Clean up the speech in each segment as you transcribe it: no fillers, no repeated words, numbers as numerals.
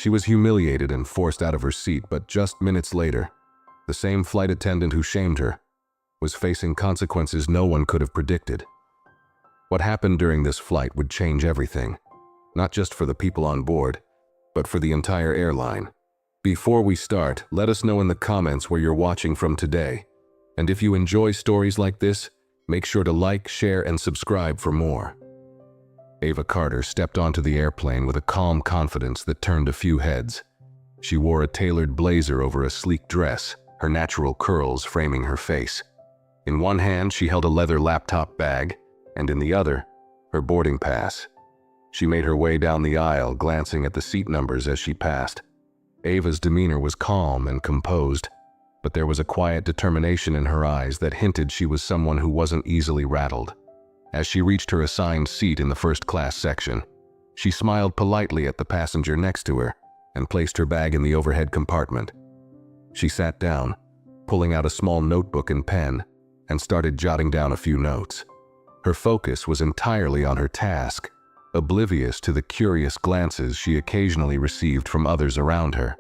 She was humiliated and forced out of her seat, but just minutes later, the same flight attendant who shamed her was facing consequences no one could have predicted. What happened during this flight would change everything, not just for the people on board, but for the entire airline. Before we start, let us know in the comments where you're watching from today. And if you enjoy stories like this, make sure to like, share, and subscribe for more. Ava Carter stepped onto the airplane with a calm confidence that turned a few heads. She wore a tailored blazer over a sleek dress, her natural curls framing her face. In one hand, she held a leather laptop bag, and in the other, her boarding pass. She made her way down the aisle, glancing at the seat numbers as she passed. Ava's demeanor was calm and composed, but there was a quiet determination in her eyes that hinted she was someone who wasn't easily rattled. As she reached her assigned seat in the first-class section, she smiled politely at the passenger next to her and placed her bag in the overhead compartment. She sat down, pulling out a small notebook and pen, and started jotting down a few notes. Her focus was entirely on her task, oblivious to the curious glances she occasionally received from others around her.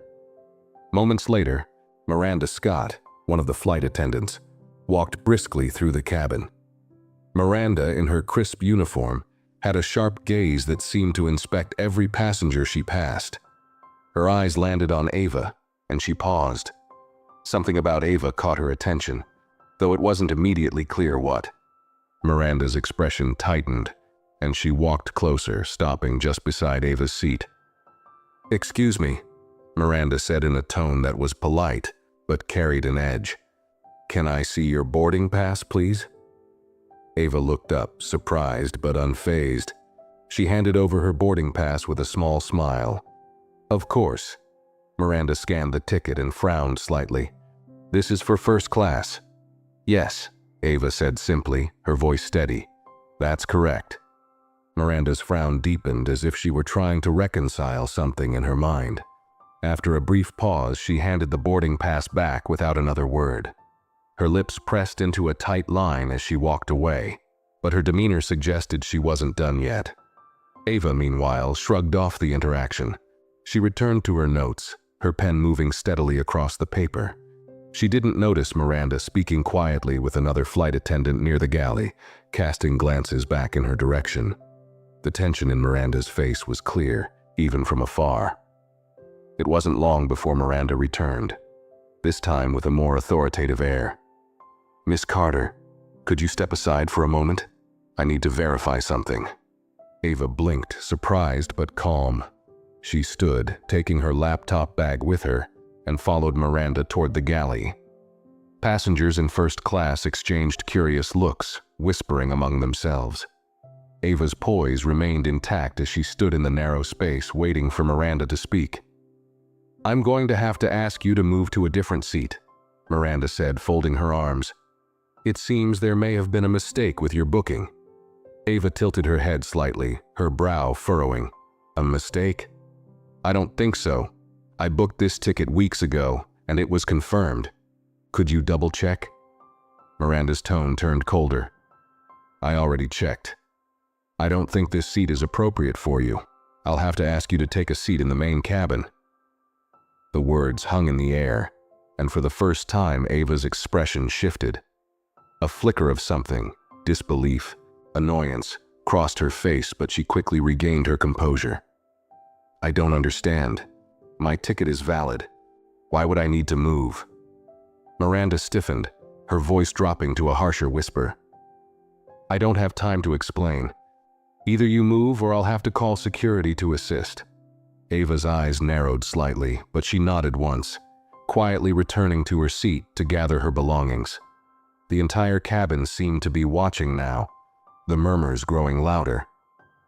Moments later, Miranda Scott, one of the flight attendants, walked briskly through the cabin. Miranda, in her crisp uniform, had a sharp gaze that seemed to inspect every passenger she passed. Her eyes landed on Ava, and she paused. Something about Ava caught her attention, though it wasn't immediately clear what. Miranda's expression tightened, and she walked closer, stopping just beside Ava's seat. "Excuse me," Miranda said in a tone that was polite, but carried an edge. "Can I see your boarding pass, please?" Ava looked up, surprised but unfazed. She handed over her boarding pass with a small smile. "Of course." Miranda scanned the ticket and frowned slightly. "This is for first class." "Yes," Ava said simply, her voice steady. "That's correct." Miranda's frown deepened as if she were trying to reconcile something in her mind. After a brief pause, she handed the boarding pass back without another word. Her lips pressed into a tight line as she walked away, but her demeanor suggested she wasn't done yet. Ava, meanwhile, shrugged off the interaction. She returned to her notes, her pen moving steadily across the paper. She didn't notice Miranda speaking quietly with another flight attendant near the galley, casting glances back in her direction. The tension in Miranda's face was clear, even from afar. It wasn't long before Miranda returned, this time with a more authoritative air. "Miss Carter, could you step aside for a moment? I need to verify something." Ava blinked, surprised but calm. She stood, taking her laptop bag with her, and followed Miranda toward the galley. Passengers in first class exchanged curious looks, whispering among themselves. Ava's poise remained intact as she stood in the narrow space, waiting for Miranda to speak. "I'm going to have to ask you to move to a different seat," Miranda said, folding her arms. "It seems there may have been a mistake with your booking." Ava tilted her head slightly, her brow furrowing. "A mistake? I don't think so. I booked this ticket weeks ago, and it was confirmed. Could you double-check?" Miranda's tone turned colder. "I already checked. I don't think this seat is appropriate for you. I'll have to ask you to take a seat in the main cabin." The words hung in the air, and for the first time Ava's expression shifted. A flicker of something, disbelief, annoyance, crossed her face, but she quickly regained her composure. "I don't understand. My ticket is valid. Why would I need to move?" Miranda stiffened, her voice dropping to a harsher whisper. "I don't have time to explain. Either you move or I'll have to call security to assist." Ava's eyes narrowed slightly, but she nodded once, quietly returning to her seat to gather her belongings. The entire cabin seemed to be watching now, the murmurs growing louder.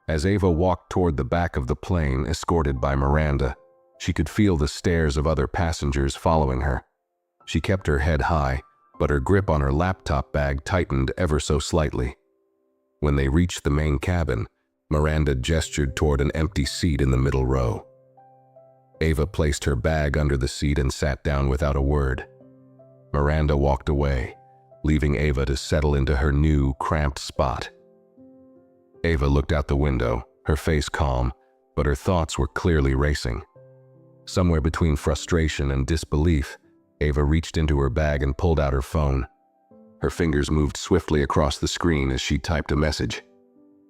As Ava walked toward the back of the plane, escorted by Miranda, she could feel the stares of other passengers following her. She kept her head high, but her grip on her laptop bag tightened ever so slightly. When they reached the main cabin, Miranda gestured toward an empty seat in the middle row. Ava placed her bag under the seat and sat down without a word. Miranda walked away, leaving Ava to settle into her new, cramped spot. Ava looked out the window, her face calm, but her thoughts were clearly racing. Somewhere between frustration and disbelief, Ava reached into her bag and pulled out her phone. Her fingers moved swiftly across the screen as she typed a message.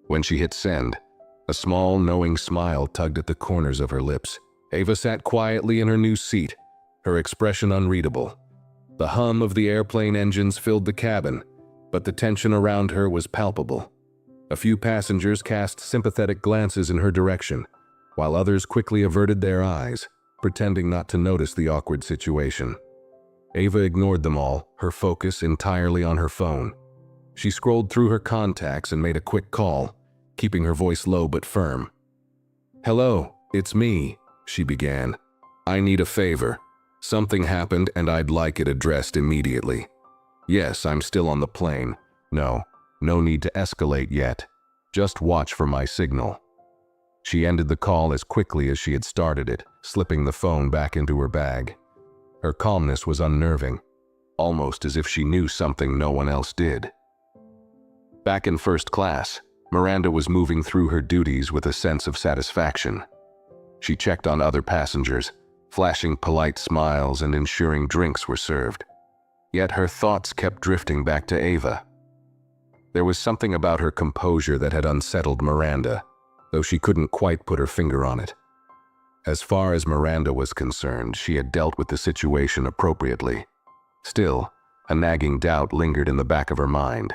When she hit send, a small, knowing smile tugged at the corners of her lips. Ava sat quietly in her new seat, her expression unreadable. The hum of the airplane engines filled the cabin, but the tension around her was palpable. A few passengers cast sympathetic glances in her direction, while others quickly averted their eyes, pretending not to notice the awkward situation. Ava ignored them all, her focus entirely on her phone. She scrolled through her contacts and made a quick call, keeping her voice low but firm. "Hello, it's me," she began. "I need a favor. Something happened and I'd like it addressed immediately. Yes, I'm still on the plane. No need to escalate yet. Just watch for my signal." She ended the call as quickly as she had started it, slipping the phone back into her bag. Her calmness was unnerving, almost as if she knew something no one else did. Back in first class, Miranda was moving through her duties with a sense of satisfaction. She checked on other passengers, flashing polite smiles and ensuring drinks were served. Yet her thoughts kept drifting back to Ava. There was something about her composure that had unsettled Miranda, though she couldn't quite put her finger on it. As far as Miranda was concerned, she had dealt with the situation appropriately. Still, a nagging doubt lingered in the back of her mind.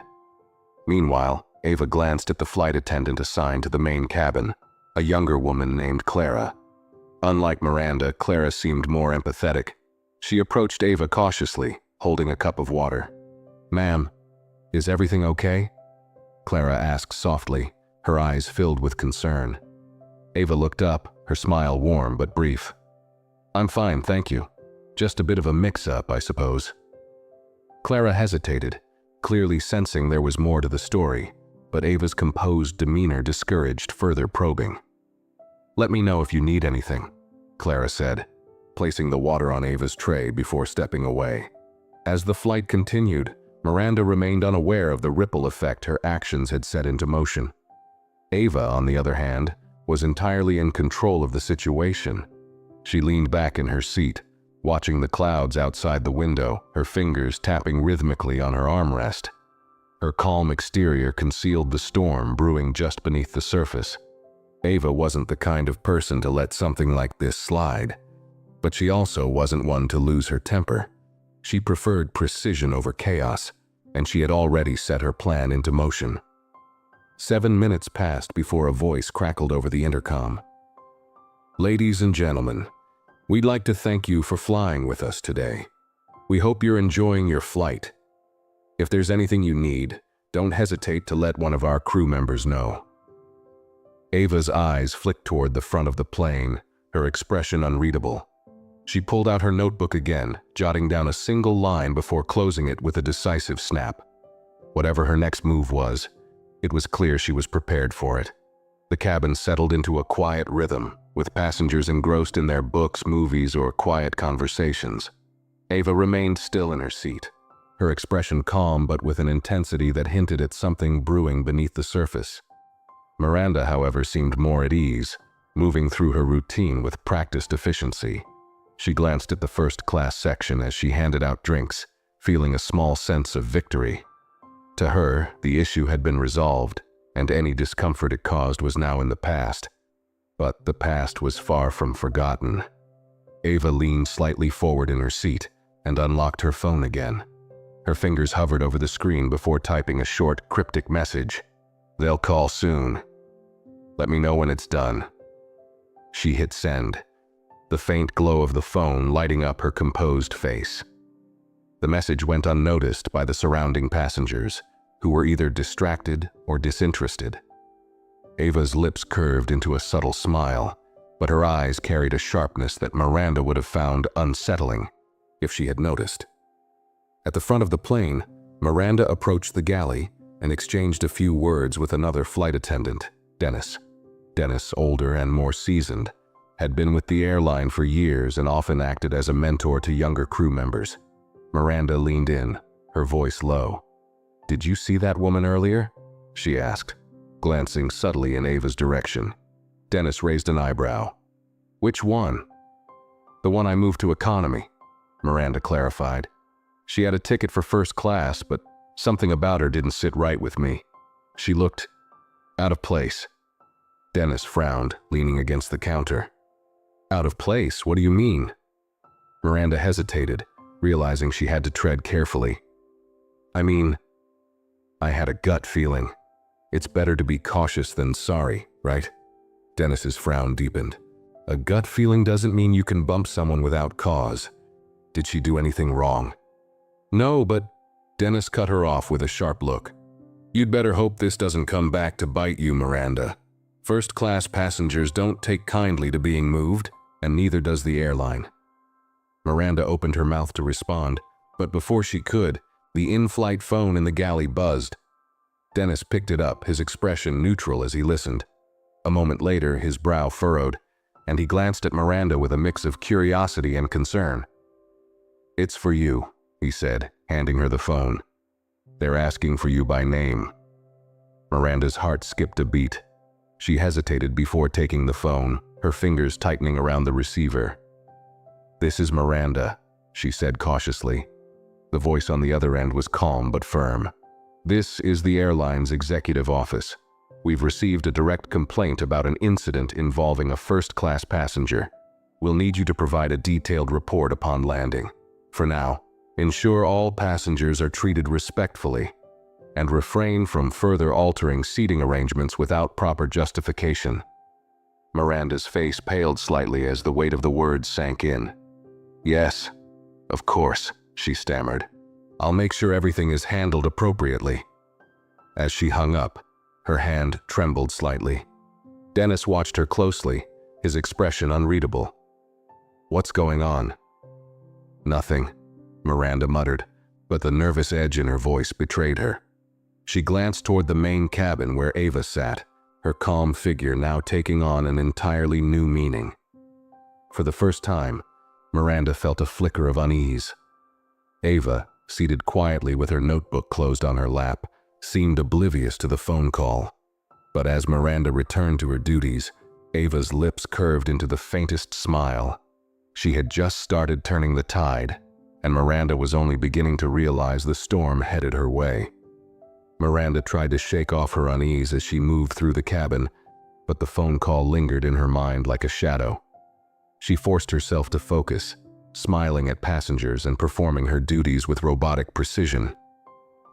Meanwhile, Ava glanced at the flight attendant assigned to the main cabin, a younger woman named Clara. Unlike Miranda, Clara seemed more empathetic. She approached Ava cautiously, holding a cup of water. "Ma'am, is everything okay?" Clara asked softly, her eyes filled with concern. Ava looked up, her smile warm but brief. "I'm fine, thank you. Just a bit of a mix-up, I suppose." Clara hesitated, clearly sensing there was more to the story, but Ava's composed demeanor discouraged further probing. "Let me know if you need anything," Clara said, placing the water on Ava's tray before stepping away. As the flight continued, Miranda remained unaware of the ripple effect her actions had set into motion. Ava, on the other hand, was entirely in control of the situation. She leaned back in her seat, watching the clouds outside the window, her fingers tapping rhythmically on her armrest. Her calm exterior concealed the storm brewing just beneath the surface. Ava wasn't the kind of person to let something like this slide, but she also wasn't one to lose her temper. She preferred precision over chaos, and she had already set her plan into motion. 7 minutes passed before a voice crackled over the intercom. "Ladies and gentlemen, we'd like to thank you for flying with us today. We hope you're enjoying your flight. If there's anything you need, don't hesitate to let one of our crew members know." Ava's eyes flicked toward the front of the plane, her expression unreadable. She pulled out her notebook again, jotting down a single line before closing it with a decisive snap. Whatever her next move was, it was clear she was prepared for it. The cabin settled into a quiet rhythm, with passengers engrossed in their books, movies, or quiet conversations. Ava remained still in her seat, her expression calm but with an intensity that hinted at something brewing beneath the surface. Miranda, however, seemed more at ease, moving through her routine with practiced efficiency. She glanced at the first-class section as she handed out drinks, feeling a small sense of victory. To her, the issue had been resolved, and any discomfort it caused was now in the past. But the past was far from forgotten. Ava leaned slightly forward in her seat and unlocked her phone again. Her fingers hovered over the screen before typing a short, cryptic message. "They'll call soon. Let me know when it's done." She hit send, the faint glow of the phone lighting up her composed face. The message went unnoticed by the surrounding passengers, who were either distracted or disinterested. Ava's lips curved into a subtle smile, but her eyes carried a sharpness that Miranda would have found unsettling if she had noticed. At the front of the plane, Miranda approached the galley and exchanged a few words with another flight attendant, Dennis. Dennis, older and more seasoned, had been with the airline for years and often acted as a mentor to younger crew members. Miranda leaned in, her voice low. "Did you see that woman earlier?" she asked, glancing subtly in Ava's direction. Dennis raised an eyebrow. "Which one?" The one I moved to economy, Miranda clarified. She had a ticket for first class, but something about her didn't sit right with me. She looked out of place. Dennis frowned, leaning against the counter. Out of place? What do you mean? Miranda hesitated, realizing she had to tread carefully. I mean, I had a gut feeling. It's better to be cautious than sorry, right? Dennis's frown deepened. A gut feeling doesn't mean you can bump someone without cause. Did she do anything wrong? No, but Dennis cut her off with a sharp look. You'd better hope this doesn't come back to bite you, Miranda. First-class passengers don't take kindly to being moved, and neither does the airline. Miranda opened her mouth to respond, but before she could, the in-flight phone in the galley buzzed. Dennis picked it up, his expression neutral as he listened. A moment later, his brow furrowed, and he glanced at Miranda with a mix of curiosity and concern. It's for you, he said, handing her the phone. They're asking for you by name. Miranda's heart skipped a beat. She hesitated before taking the phone, her fingers tightening around the receiver. This is Miranda, she said cautiously. The voice on the other end was calm but firm. This is the airline's executive office. We've received a direct complaint about an incident involving a first-class passenger. We'll need you to provide a detailed report upon landing. For now, ensure all passengers are treated respectfully, and refrain from further altering seating arrangements without proper justification. Miranda's face paled slightly as the weight of the words sank in. Yes, of course, she stammered. I'll make sure everything is handled appropriately. As she hung up, her hand trembled slightly. Dennis watched her closely, his expression unreadable. What's going on? Nothing, Miranda muttered, but the nervous edge in her voice betrayed her. She glanced toward the main cabin where Ava sat, her calm figure now taking on an entirely new meaning. For the first time, Miranda felt a flicker of unease. Ava, seated quietly with her notebook closed on her lap, seemed oblivious to the phone call. But as Miranda returned to her duties, Ava's lips curved into the faintest smile. She had just started turning the tide, and Miranda was only beginning to realize the storm headed her way. Miranda tried to shake off her unease as she moved through the cabin, but the phone call lingered in her mind like a shadow. She forced herself to focus, smiling at passengers and performing her duties with robotic precision.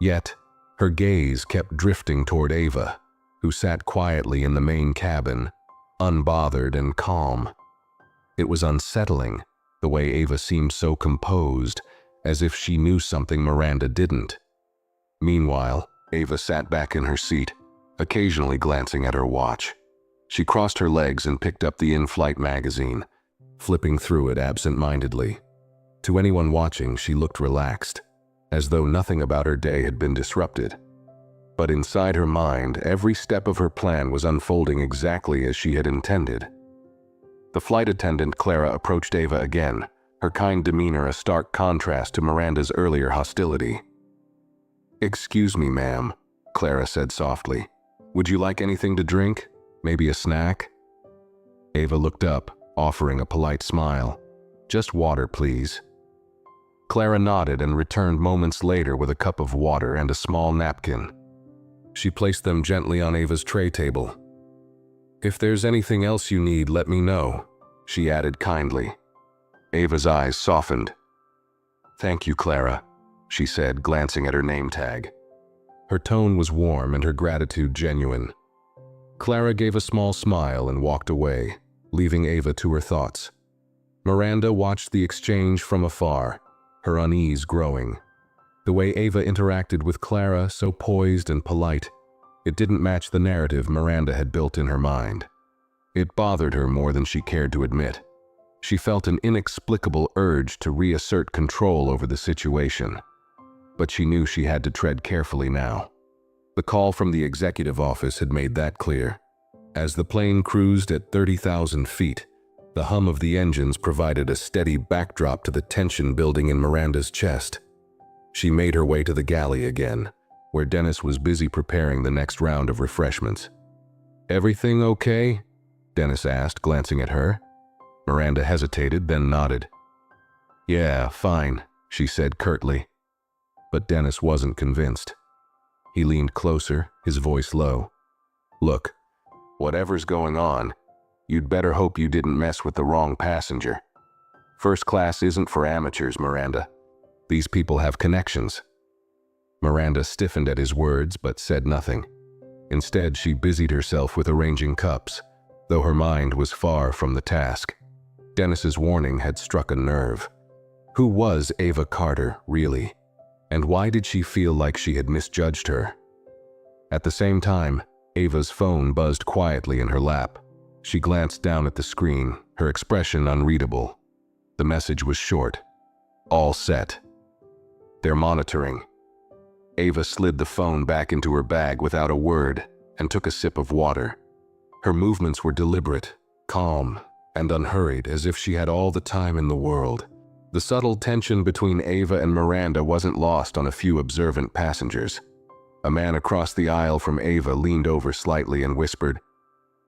Yet, her gaze kept drifting toward Ava, who sat quietly in the main cabin, unbothered and calm. It was unsettling, the way Ava seemed so composed, as if she knew something Miranda didn't. Meanwhile, Ava sat back in her seat, occasionally glancing at her watch. She crossed her legs and picked up the in-flight magazine, flipping through it absent-mindedly. To anyone watching, she looked relaxed, as though nothing about her day had been disrupted. But inside her mind, every step of her plan was unfolding exactly as she had intended. The flight attendant, Clara, approached Ava again, her kind demeanor a stark contrast to Miranda's earlier hostility. "Excuse me, ma'am," Clara said softly. "Would you like anything to drink? Maybe a snack?" Ava looked up, offering a polite smile. "Just water, please." Clara nodded and returned moments later with a cup of water and a small napkin. She placed them gently on Ava's tray table. "If there's anything else you need, let me know," she added kindly. Ava's eyes softened. "Thank you, Clara," she said, glancing at her name tag. Her tone was warm and her gratitude genuine. Clara gave a small smile and walked away, leaving Ava to her thoughts. Miranda watched the exchange from afar, her unease growing. The way Ava interacted with Clara, so poised and polite, it didn't match the narrative Miranda had built in her mind. It bothered her more than she cared to admit. She felt an inexplicable urge to reassert control over the situation. But she knew she had to tread carefully now. The call from the executive office had made that clear. As the plane cruised at 30,000 feet, the hum of the engines provided a steady backdrop to the tension building in Miranda's chest. She made her way to the galley again, where Dennis was busy preparing the next round of refreshments. "Everything okay?" Dennis asked, glancing at her. Miranda hesitated, then nodded. "Yeah, fine," she said curtly. But Dennis wasn't convinced. He leaned closer, his voice low. "Look, whatever's going on, you'd better hope you didn't mess with the wrong passenger. First class isn't for amateurs, Miranda. These people have connections." Miranda stiffened at his words but said nothing. Instead, she busied herself with arranging cups, though her mind was far from the task. Dennis's warning had struck a nerve. Who was Ava Carter, really? And why did she feel like she had misjudged her? At the same time, Ava's phone buzzed quietly in her lap. She glanced down at the screen, her expression unreadable. The message was short. "All set. They're monitoring." Ava slid the phone back into her bag without a word and took a sip of water. Her movements were deliberate, calm, and unhurried, as if she had all the time in the world. The subtle tension between Ava and Miranda wasn't lost on a few observant passengers. A man across the aisle from Ava leaned over slightly and whispered,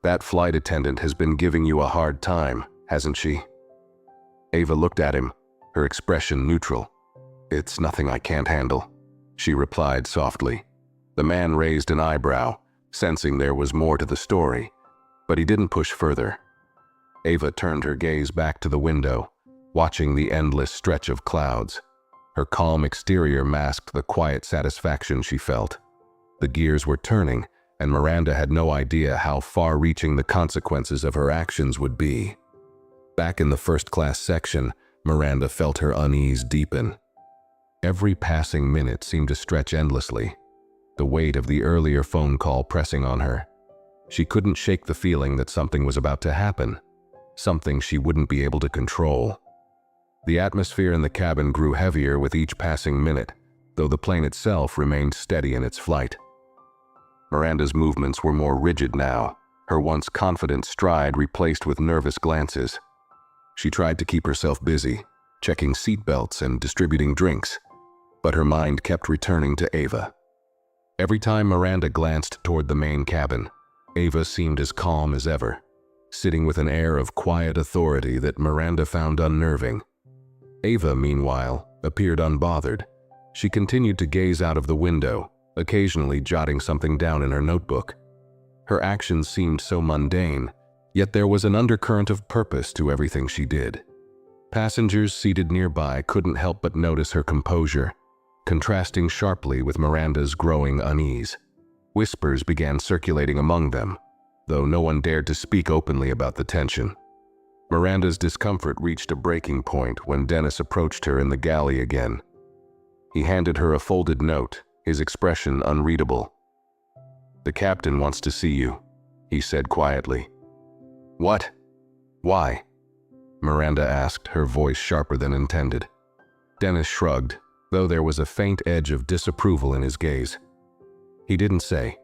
"That flight attendant has been giving you a hard time, hasn't she?" Ava looked at him, her expression neutral. "It's nothing I can't handle," she replied softly. The man raised an eyebrow, sensing there was more to the story, but he didn't push further. Ava turned her gaze back to the window, watching the endless stretch of clouds. Her calm exterior masked the quiet satisfaction she felt. The gears were turning, and Miranda had no idea how far-reaching the consequences of her actions would be. Back in the first-class section, Miranda felt her unease deepen. Every passing minute seemed to stretch endlessly, the weight of the earlier phone call pressing on her. She couldn't shake the feeling that something was about to happen, something she wouldn't be able to control. The atmosphere in the cabin grew heavier with each passing minute, though the plane itself remained steady in its flight. Miranda's movements were more rigid now, her once confident stride replaced with nervous glances. She tried to keep herself busy, checking seatbelts and distributing drinks, but her mind kept returning to Ava. Every time Miranda glanced toward the main cabin, Ava seemed as calm as ever, sitting with an air of quiet authority that Miranda found unnerving. Ava, meanwhile, appeared unbothered. She continued to gaze out of the window, occasionally jotting something down in her notebook. Her actions seemed so mundane, yet there was an undercurrent of purpose to everything she did. Passengers seated nearby couldn't help but notice her composure, contrasting sharply with Miranda's growing unease. Whispers began circulating among them, though no one dared to speak openly about the tension. Miranda's discomfort reached a breaking point when Dennis approached her in the galley again. He handed her a folded note, his expression unreadable. "The captain wants to see you," he said quietly. "What? Why?" Miranda asked, her voice sharper than intended. Dennis shrugged, though there was a faint edge of disapproval in his gaze. He didn't say,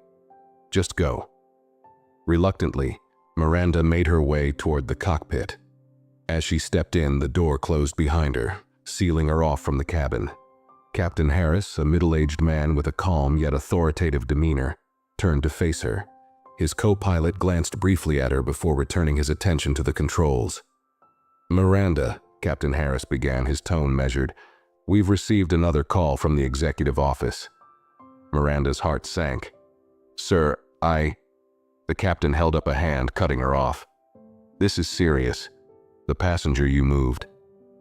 "Just go." Reluctantly, Miranda made her way toward the cockpit. As she stepped in, the door closed behind her, sealing her off from the cabin. Captain Harris, a middle-aged man with a calm yet authoritative demeanor, turned to face her. His co-pilot glanced briefly at her before returning his attention to the controls. "Miranda," Captain Harris began, his tone measured, "we've received another call from the executive office." Miranda's heart sank. "Sir, The captain held up a hand, cutting her off. "This is serious. The passenger you moved,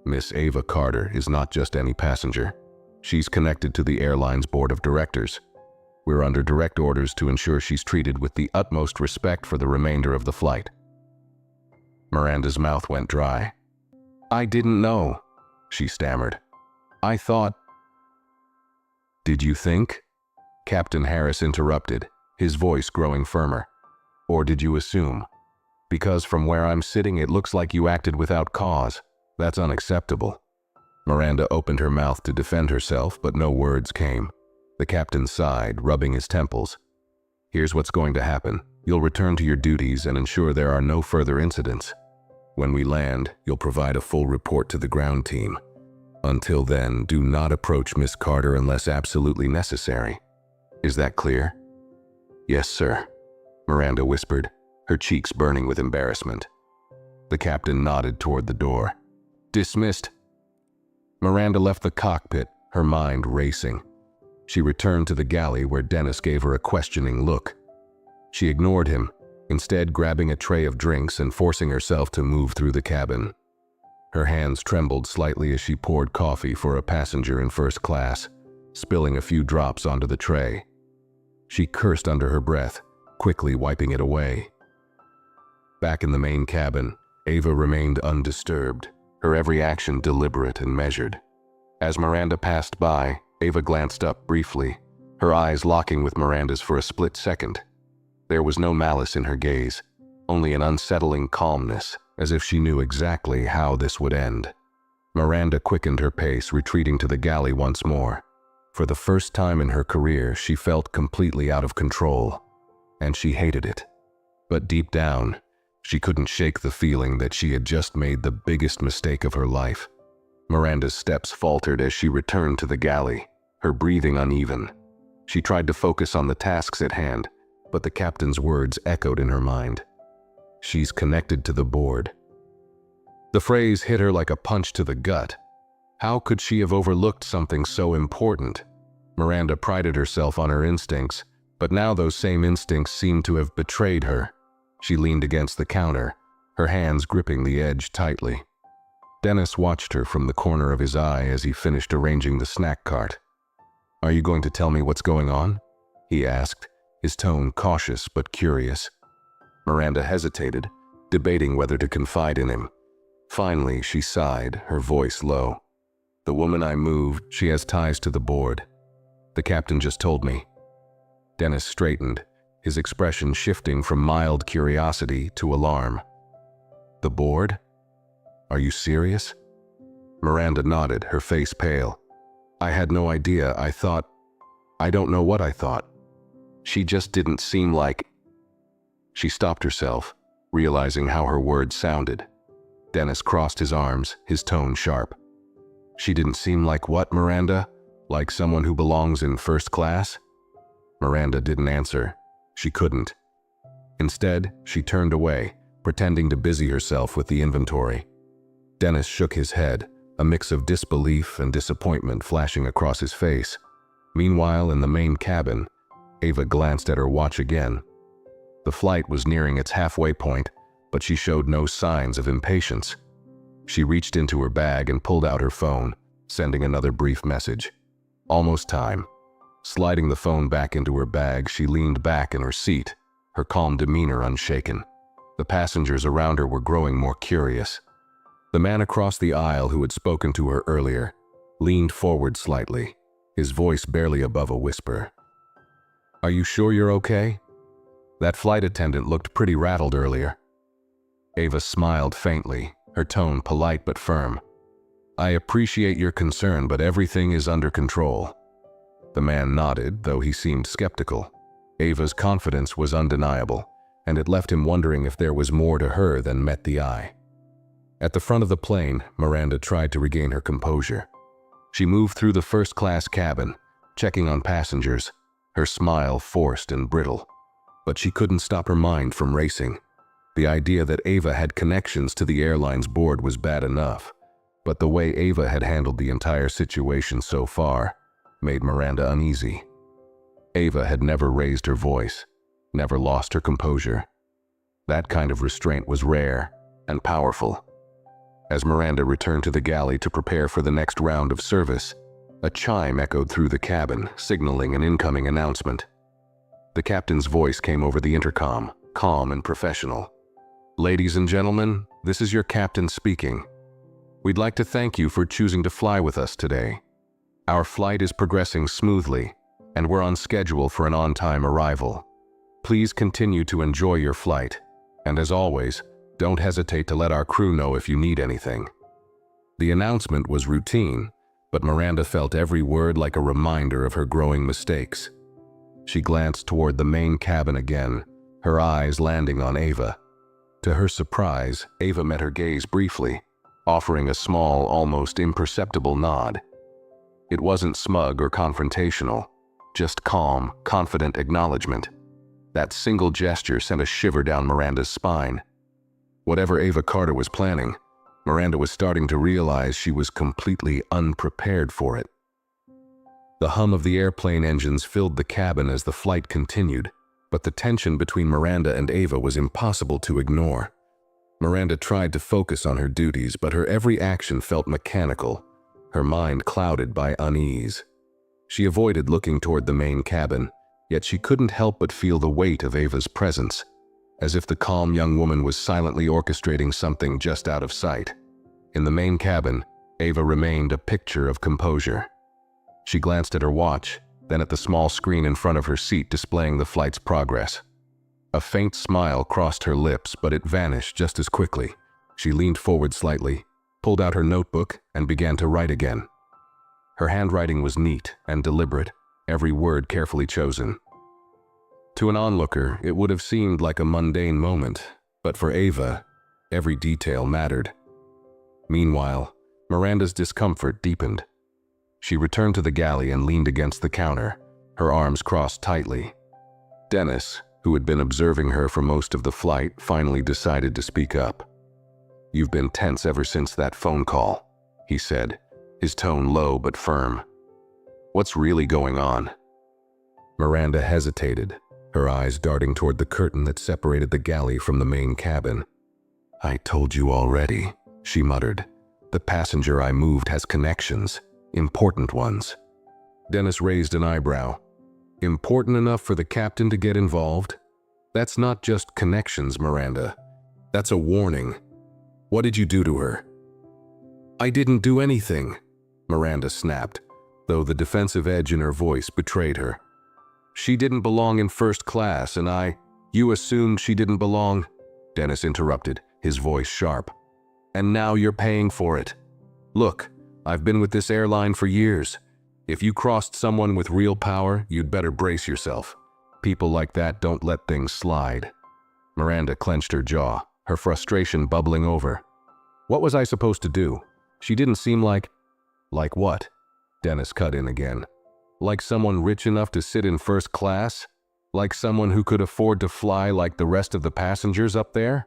Miss Ava Carter, is not just any passenger. She's connected to the airline's board of directors. We're under direct orders to ensure she's treated with the utmost respect for the remainder of the flight." Miranda's mouth went dry. "I didn't know," she stammered. "I thought—" "Did you think?" Captain Harris interrupted, his voice growing firmer. "Or did you assume? Because from where I'm sitting, it looks like you acted without cause. That's unacceptable." Miranda opened her mouth to defend herself, but no words came. The captain sighed, rubbing his temples. "Here's what's going to happen. You'll return to your duties and ensure there are no further incidents. When we land, you'll provide a full report to the ground team. Until then, do not approach Miss Carter unless absolutely necessary. Is that clear?" "Yes, sir," Miranda whispered, her cheeks burning with embarrassment. The captain nodded toward the door. "Dismissed." Miranda left the cockpit, her mind racing. She returned to the galley where Dennis gave her a questioning look. She ignored him, instead grabbing a tray of drinks and forcing herself to move through the cabin. Her hands trembled slightly as she poured coffee for a passenger in first class, spilling a few drops onto the tray. She cursed under her breath, quickly wiping it away. Back in the main cabin, Ava remained undisturbed, her every action deliberate and measured. As Miranda passed by, Ava glanced up briefly, her eyes locking with Miranda's for a split second. There was no malice in her gaze, only an unsettling calmness, as if she knew exactly how this would end. Miranda quickened her pace, retreating to the galley once more. For the first time in her career, she felt completely out of control, and she hated it. But deep down, she couldn't shake the feeling that she had just made the biggest mistake of her life. Miranda's steps faltered as she returned to the galley, her breathing uneven. She tried to focus on the tasks at hand, but the captain's words echoed in her mind. "She's connected to the board." The phrase hit her like a punch to the gut. How could she have overlooked something so important? Miranda prided herself on her instincts, but now those same instincts seemed to have betrayed her. She leaned against the counter, her hands gripping the edge tightly. Dennis watched her from the corner of his eye as he finished arranging the snack cart. "Are you going to tell me what's going on?" he asked, his tone cautious but curious. Miranda hesitated, debating whether to confide in him. Finally, she sighed, her voice low. "The woman I moved, she has ties to the board. The captain just told me." Dennis straightened, his expression shifting from mild curiosity to alarm. "The board? Are you serious?" Miranda nodded, her face pale. "I had no idea. I don't know what I thought. She just didn't seem like..." She stopped herself, realizing how her words sounded. Dennis crossed his arms, his tone sharp. "She didn't seem like what, Miranda? Like someone who belongs in first class?" Miranda didn't answer. She couldn't. Instead, she turned away, pretending to busy herself with the inventory. Dennis shook his head, a mix of disbelief and disappointment flashing across his face. Meanwhile, in the main cabin, Ava glanced at her watch again. The flight was nearing its halfway point, but she showed no signs of impatience. She reached into her bag and pulled out her phone, sending another brief message. Almost time. Sliding the phone back into her bag, she leaned back in her seat, her calm demeanor unshaken. The passengers around her were growing more curious. The man across the aisle who had spoken to her earlier leaned forward slightly, his voice barely above a whisper. "Are you sure you're okay? That flight attendant looked pretty rattled earlier." Ava smiled faintly, her tone polite but firm. "I appreciate your concern, but everything is under control." The man nodded, though he seemed skeptical. Ava's confidence was undeniable, and it left him wondering if there was more to her than met the eye. At the front of the plane, Miranda tried to regain her composure. She moved through the first-class cabin, checking on passengers, her smile forced and brittle. But she couldn't stop her mind from racing. The idea that Ava had connections to the airline's board was bad enough, but the way Ava had handled the entire situation so far made Miranda uneasy. Ava had never raised her voice, never lost her composure. That kind of restraint was rare and powerful. As Miranda returned to the galley to prepare for the next round of service, a chime echoed through the cabin, signaling an incoming announcement. The captain's voice came over the intercom, calm and professional. "Ladies and gentlemen, this is your captain speaking. We'd like to thank you for choosing to fly with us today. Our flight is progressing smoothly, and we're on schedule for an on-time arrival. Please continue to enjoy your flight, and as always, don't hesitate to let our crew know if you need anything." The announcement was routine, but Miranda felt every word like a reminder of her growing mistakes. She glanced toward the main cabin again, her eyes landing on Ava. To her surprise, Ava met her gaze briefly, offering a small, almost imperceptible nod. It wasn't smug or confrontational, just calm, confident acknowledgement. That single gesture sent a shiver down Miranda's spine. Whatever Ava Carter was planning, Miranda was starting to realize she was completely unprepared for it. The hum of the airplane engines filled the cabin as the flight continued, but the tension between Miranda and Ava was impossible to ignore. Miranda tried to focus on her duties, but her every action felt mechanical, her mind clouded by unease. She avoided looking toward the main cabin, yet she couldn't help but feel the weight of Ava's presence, as if the calm young woman was silently orchestrating something just out of sight. In the main cabin, Ava remained a picture of composure. She glanced at her watch, then at the small screen in front of her seat displaying the flight's progress. A faint smile crossed her lips, but it vanished just as quickly. She leaned forward slightly, pulled out her notebook, and began to write again. Her handwriting was neat and deliberate, every word carefully chosen. To an onlooker, it would have seemed like a mundane moment, but for Ava, every detail mattered. Meanwhile, Miranda's discomfort deepened. She returned to the galley and leaned against the counter, her arms crossed tightly. Dennis, who had been observing her for most of the flight, finally decided to speak up. "You've been tense ever since that phone call," he said, his tone low but firm. "What's really going on?" Miranda hesitated, her eyes darting toward the curtain that separated the galley from the main cabin. "I told you already," she muttered. "The passenger I moved has connections, important ones." Dennis raised an eyebrow. "Important enough for the captain to get involved? That's not just connections, Miranda. That's a warning. What did you do to her?" "I didn't do anything," Miranda snapped, though the defensive edge in her voice betrayed her. "She didn't belong in first class, and You assumed she didn't belong," Dennis interrupted, his voice sharp. "And now you're paying for it. Look, I've been with this airline for years. If you crossed someone with real power, you'd better brace yourself. People like that don't let things slide." Miranda clenched her jaw, her frustration bubbling over. "What was I supposed to do? She didn't seem like..." "Like what?" Dennis cut in again. "Like someone rich enough to sit in first class? Like someone who could afford to fly like the rest of the passengers up there?"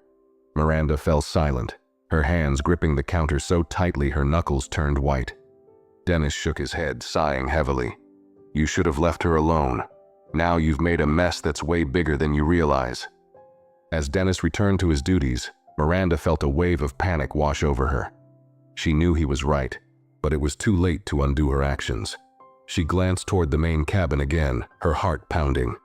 Miranda fell silent, her hands gripping the counter so tightly her knuckles turned white. Dennis shook his head, sighing heavily. "You should have left her alone. Now you've made a mess that's way bigger than you realize." As Dennis returned to his duties, Miranda felt a wave of panic wash over her. She knew he was right, but it was too late to undo her actions. She glanced toward the main cabin again, her heart pounding.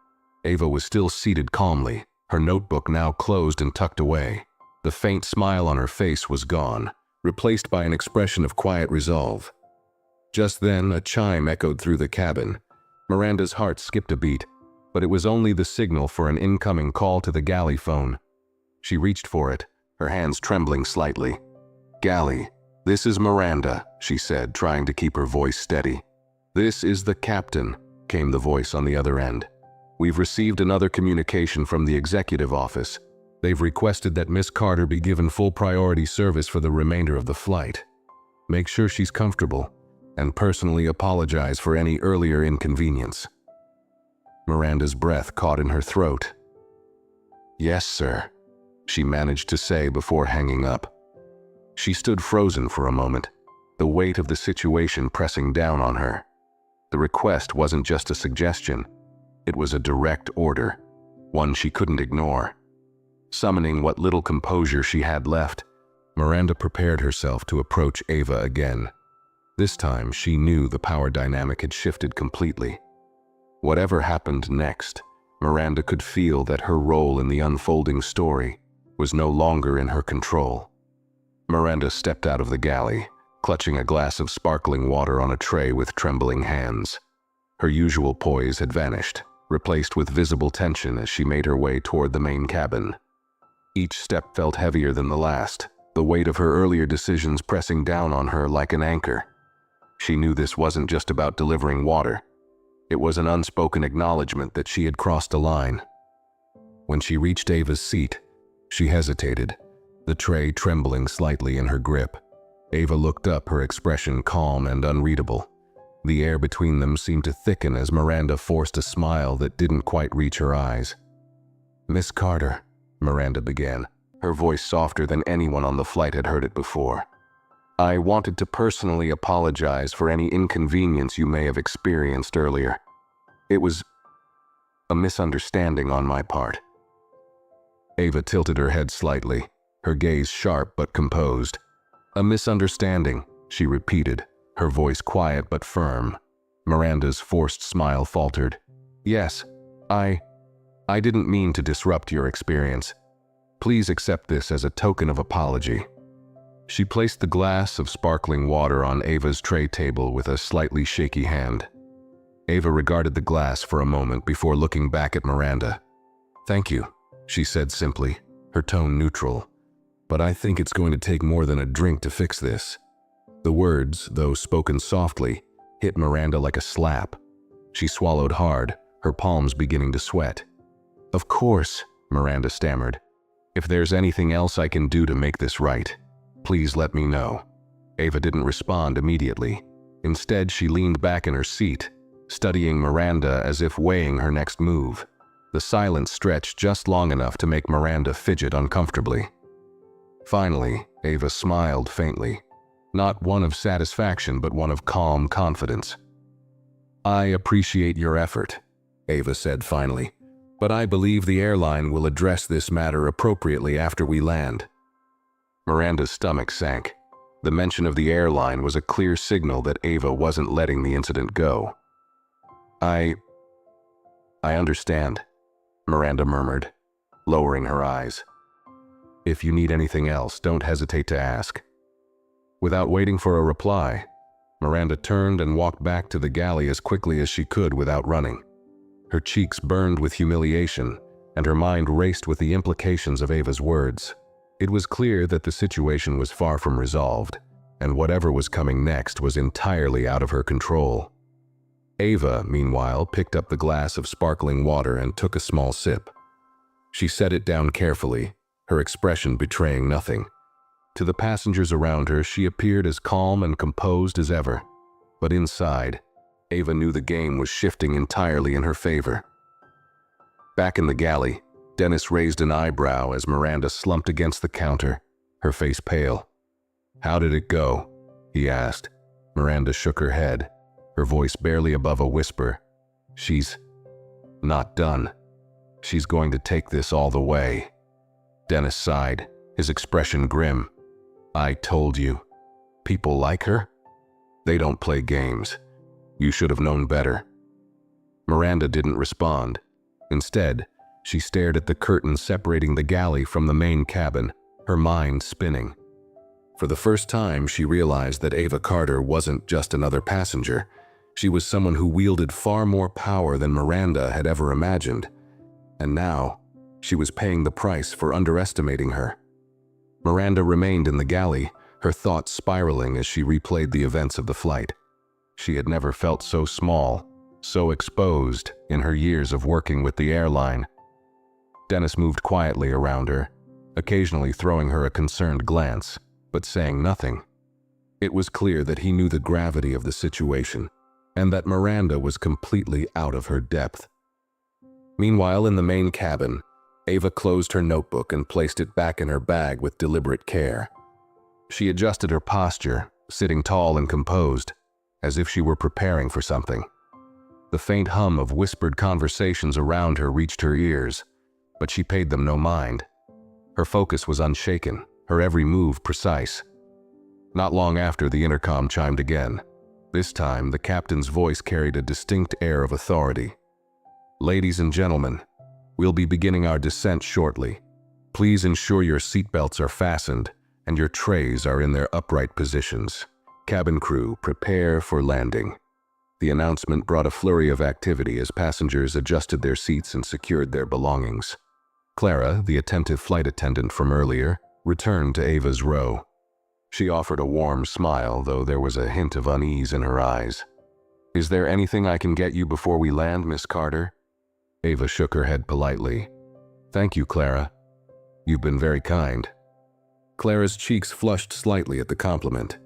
Ava was still seated calmly, her notebook now closed and tucked away. The faint smile on her face was gone, replaced by an expression of quiet resolve. Just then, a chime echoed through the cabin. Miranda's heart skipped a beat, but it was only the signal for an incoming call to the galley phone. She reached for it, her hands trembling slightly. "Galley, this is Miranda," she said, trying to keep her voice steady. "This is the captain," came the voice on the other end. "We've received another communication from the executive office. They've requested that Miss Carter be given full priority service for the remainder of the flight. Make sure she's comfortable, and personally apologize for any earlier inconvenience." Miranda's breath caught in her throat. "Yes, sir," she managed to say before hanging up. She stood frozen for a moment, the weight of the situation pressing down on her. The request wasn't just a suggestion, it was a direct order, one she couldn't ignore. Summoning what little composure she had left, Miranda prepared herself to approach Ava again. This time, she knew the power dynamic had shifted completely. Whatever happened next, Miranda could feel that her role in the unfolding story was no longer in her control. Miranda stepped out of the galley, clutching a glass of sparkling water on a tray with trembling hands. Her usual poise had vanished, replaced with visible tension as she made her way toward the main cabin. Each step felt heavier than the last, the weight of her earlier decisions pressing down on her like an anchor. She knew this wasn't just about delivering water. It was an unspoken acknowledgement that she had crossed a line. When she reached Ava's seat, she hesitated, the tray trembling slightly in her grip. Ava looked up, her expression calm and unreadable. The air between them seemed to thicken as Miranda forced a smile that didn't quite reach her eyes. "Miss Carter," Miranda began, her voice softer than anyone on the flight had heard it before. "I wanted to personally apologize for any inconvenience you may have experienced earlier. It was a misunderstanding on my part." Ava tilted her head slightly, her gaze sharp but composed. "A misunderstanding," she repeated, her voice quiet but firm. Miranda's forced smile faltered. "Yes, I didn't mean to disrupt your experience. Please accept this as a token of apology." She placed the glass of sparkling water on Ava's tray table with a slightly shaky hand. Ava regarded the glass for a moment before looking back at Miranda. "Thank you," she said simply, her tone neutral. "But I think it's going to take more than a drink to fix this." The words, though spoken softly, hit Miranda like a slap. She swallowed hard, her palms beginning to sweat. "Of course," Miranda stammered. "If there's anything else I can do to make this right, please let me know." Ava didn't respond immediately. Instead, she leaned back in her seat, studying Miranda as if weighing her next move. The silence stretched just long enough to make Miranda fidget uncomfortably. Finally, Ava smiled faintly, not one of satisfaction but one of calm confidence. "I appreciate your effort," Ava said finally, "but I believe the airline will address this matter appropriately after we land." Miranda's stomach sank. The mention of the airline was a clear signal that Ava wasn't letting the incident go. I understand," Miranda murmured, lowering her eyes. "If you need anything else, don't hesitate to ask." Without waiting for a reply, Miranda turned and walked back to the galley as quickly as she could without running. Her cheeks burned with humiliation, and her mind raced with the implications of Ava's words. It was clear that the situation was far from resolved, and whatever was coming next was entirely out of her control. Ava, meanwhile, picked up the glass of sparkling water and took a small sip. She set it down carefully, her expression betraying nothing. To the passengers around her, she appeared as calm and composed as ever. But inside, Ava knew the game was shifting entirely in her favor. Back in the galley, Dennis raised an eyebrow as Miranda slumped against the counter, her face pale. "How did it go?" he asked. Miranda shook her head, her voice barely above a whisper. "She's not done. She's going to take this all the way." Dennis sighed, his expression grim. "I told you. People like her? They don't play games. You should have known better." Miranda didn't respond. Instead, she stared at the curtain separating the galley from the main cabin, her mind spinning. For the first time, she realized that Ava Carter wasn't just another passenger. She was someone who wielded far more power than Miranda had ever imagined. And now, she was paying the price for underestimating her. Miranda remained in the galley, her thoughts spiraling as she replayed the events of the flight. She had never felt so small, so exposed in her years of working with the airline. Dennis moved quietly around her, occasionally throwing her a concerned glance, but saying nothing. It was clear that he knew the gravity of the situation, and that Miranda was completely out of her depth. Meanwhile, in the main cabin, Ava closed her notebook and placed it back in her bag with deliberate care. She adjusted her posture, sitting tall and composed, as if she were preparing for something. The faint hum of whispered conversations around her reached her ears, but she paid them no mind. Her focus was unshaken, her every move precise. Not long after, the intercom chimed again. This time, the captain's voice carried a distinct air of authority. "Ladies and gentlemen, we'll be beginning our descent shortly. Please ensure your seatbelts are fastened and your trays are in their upright positions. Cabin crew, prepare for landing." The announcement brought a flurry of activity as passengers adjusted their seats and secured their belongings. Clara, the attentive flight attendant from earlier, returned to Ava's row. She offered a warm smile, though there was a hint of unease in her eyes. "Is there anything I can get you before we land, Miss Carter?" Ava shook her head politely. "Thank you, Clara. You've been very kind." Clara's cheeks flushed slightly at the compliment.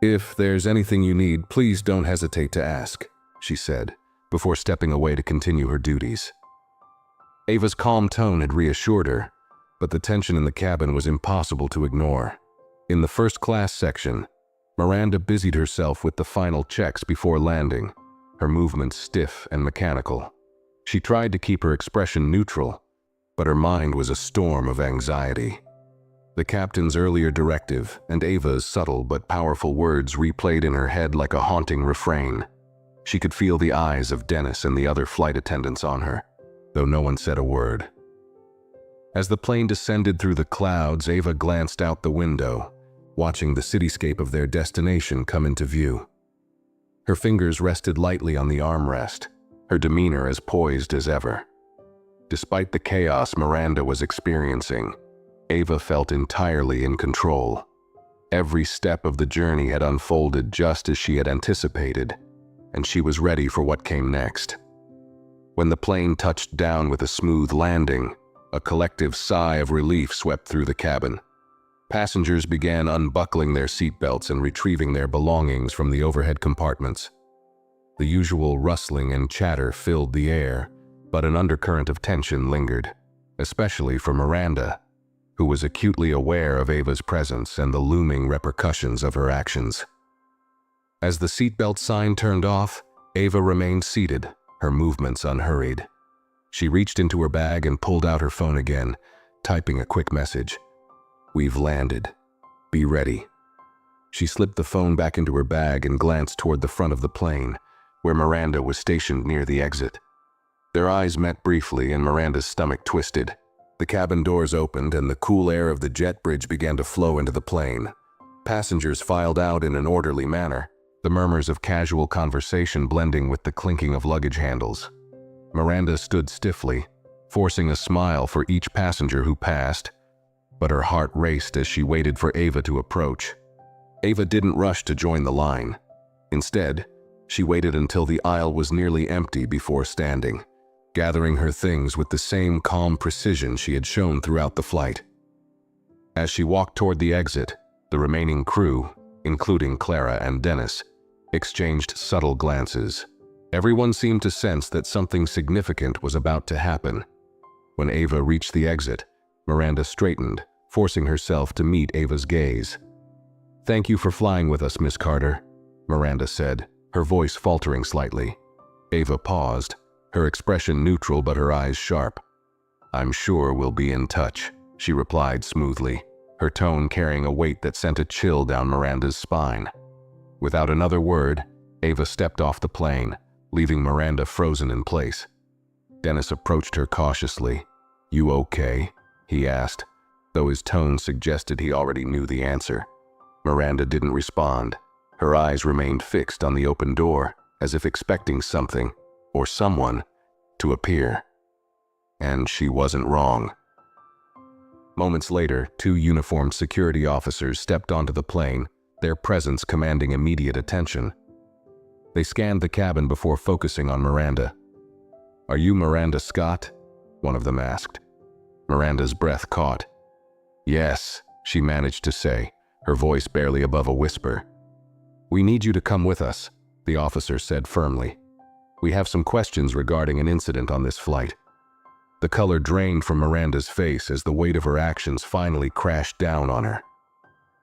"If there's anything you need, please don't hesitate to ask," she said, before stepping away to continue her duties. Ava's calm tone had reassured her, but the tension in the cabin was impossible to ignore. In the first-class section, Miranda busied herself with the final checks before landing, her movements stiff and mechanical. She tried to keep her expression neutral, but her mind was a storm of anxiety. The captain's earlier directive and Ava's subtle but powerful words replayed in her head like a haunting refrain. She could feel the eyes of Dennis and the other flight attendants on her, though no one said a word. As the plane descended through the clouds, Ava glanced out the window, watching the cityscape of their destination come into view. Her fingers rested lightly on the armrest, her demeanor as poised as ever. Despite the chaos Miranda was experiencing, Ava felt entirely in control. Every step of the journey had unfolded just as she had anticipated, and she was ready for what came next. When the plane touched down with a smooth landing, a collective sigh of relief swept through the cabin. Passengers began unbuckling their seatbelts and retrieving their belongings from the overhead compartments. The usual rustling and chatter filled the air, but an undercurrent of tension lingered, especially for Miranda, who was acutely aware of Ava's presence and the looming repercussions of her actions. As the seatbelt sign turned off, Ava remained seated, her movements unhurried. She reached into her bag and pulled out her phone again, typing a quick message. "We've landed. Be ready." She slipped the phone back into her bag and glanced toward the front of the plane, where Miranda was stationed near the exit. Their eyes met briefly and Miranda's stomach twisted. The cabin doors opened and the cool air of the jet bridge began to flow into the plane. Passengers filed out in an orderly manner, the murmurs of casual conversation blending with the clinking of luggage handles. Miranda stood stiffly, forcing a smile for each passenger who passed, but her heart raced as she waited for Ava to approach. Ava didn't rush to join the line. Instead, she waited until the aisle was nearly empty before standing, gathering her things with the same calm precision she had shown throughout the flight. As she walked toward the exit, the remaining crew, including Clara and Dennis, exchanged subtle glances. Everyone seemed to sense that something significant was about to happen. When Ava reached the exit, Miranda straightened, forcing herself to meet Ava's gaze. "Thank you for flying with us, Miss Carter," Miranda said, her voice faltering slightly. Ava paused, her expression neutral but her eyes sharp. "I'm sure we'll be in touch," she replied smoothly, her tone carrying a weight that sent a chill down Miranda's spine. Without another word, Ava stepped off the plane, leaving Miranda frozen in place. Dennis approached her cautiously. "You okay?" he asked, though his tone suggested he already knew the answer. Miranda didn't respond. Her eyes remained fixed on the open door, as if expecting something, or someone, to appear. And she wasn't wrong. Moments later, 2 uniformed security officers stepped onto the plane, their presence commanding immediate attention. They scanned the cabin before focusing on Miranda. "Are you Miranda Scott?" one of them asked. Miranda's breath caught. "Yes," she managed to say, her voice barely above a whisper. "We need you to come with us," the officer said firmly. "We have some questions regarding an incident on this flight." The color drained from Miranda's face as the weight of her actions finally crashed down on her.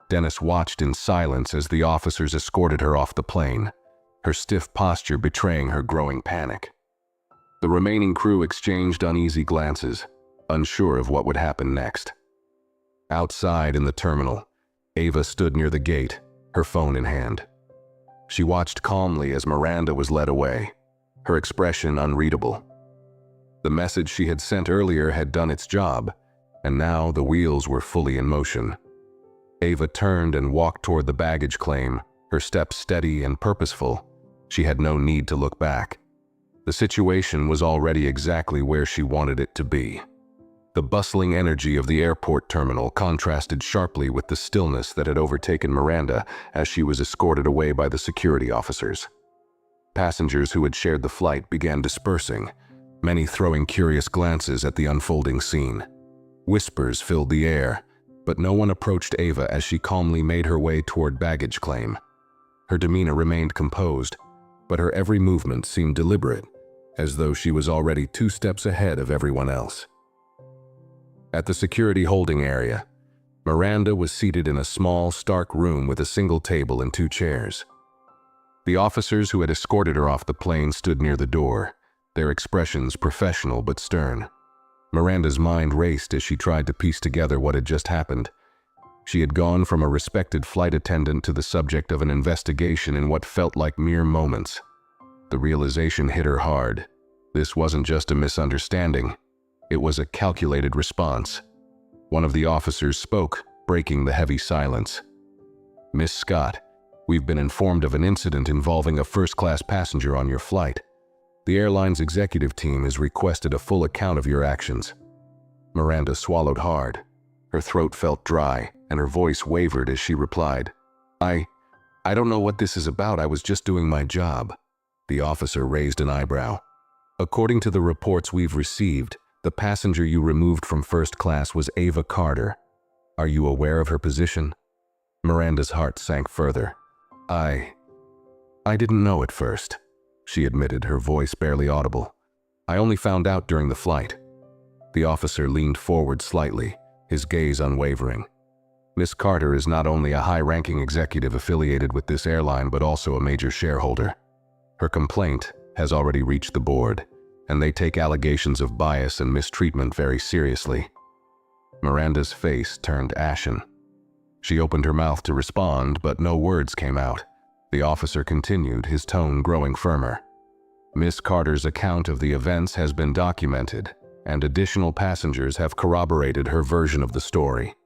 Dennis watched in silence as the officers escorted her off the plane, her stiff posture betraying her growing panic. The remaining crew exchanged uneasy glances, unsure of what would happen next. Outside in the terminal, Ava stood near the gate, her phone in hand. She watched calmly as Miranda was led away, her expression unreadable. The message she had sent earlier had done its job, and now the wheels were fully in motion. Ava turned and walked toward the baggage claim, her steps steady and purposeful. She had no need to look back. The situation was already exactly where she wanted it to be. The bustling energy of the airport terminal contrasted sharply with the stillness that had overtaken Miranda as she was escorted away by the security officers. Passengers who had shared the flight began dispersing, many throwing curious glances at the unfolding scene. Whispers filled the air, but no one approached Ava as she calmly made her way toward baggage claim. Her demeanor remained composed, but her every movement seemed deliberate, as though she was already 2 steps ahead of everyone else. At the security holding area, Miranda was seated in a small, stark room with a single table and 2 chairs. The officers who had escorted her off the plane stood near the door, their expressions professional but stern. Miranda's mind raced as she tried to piece together what had just happened. She had gone from a respected flight attendant to the subject of an investigation in what felt like mere moments. The realization hit her hard. This wasn't just a misunderstanding. It was a calculated response. One of the officers spoke, breaking the heavy silence. "Miss Scott, we've been informed of an incident involving a first-class passenger on your flight. The airline's executive team has requested a full account of your actions." Miranda swallowed hard. Her throat felt dry, and her voice wavered as she replied, I don't know what this is about. I was just doing my job." The officer raised an eyebrow. "According to the reports we've received, the passenger you removed from first class was Ava Carter. Are you aware of her position?" Miranda's heart sank further. I didn't know at first," she admitted, her voice barely audible. "I only found out during the flight." The officer leaned forward slightly, his gaze unwavering. "Miss Carter is not only a high-ranking executive affiliated with this airline, but also a major shareholder. Her complaint has already reached the board, and they take allegations of bias and mistreatment very seriously." Miranda's face turned ashen. She opened her mouth to respond, but no words came out. The officer continued, his tone growing firmer. "Miss Carter's account of the events has been documented, and additional passengers have corroborated her version of the story.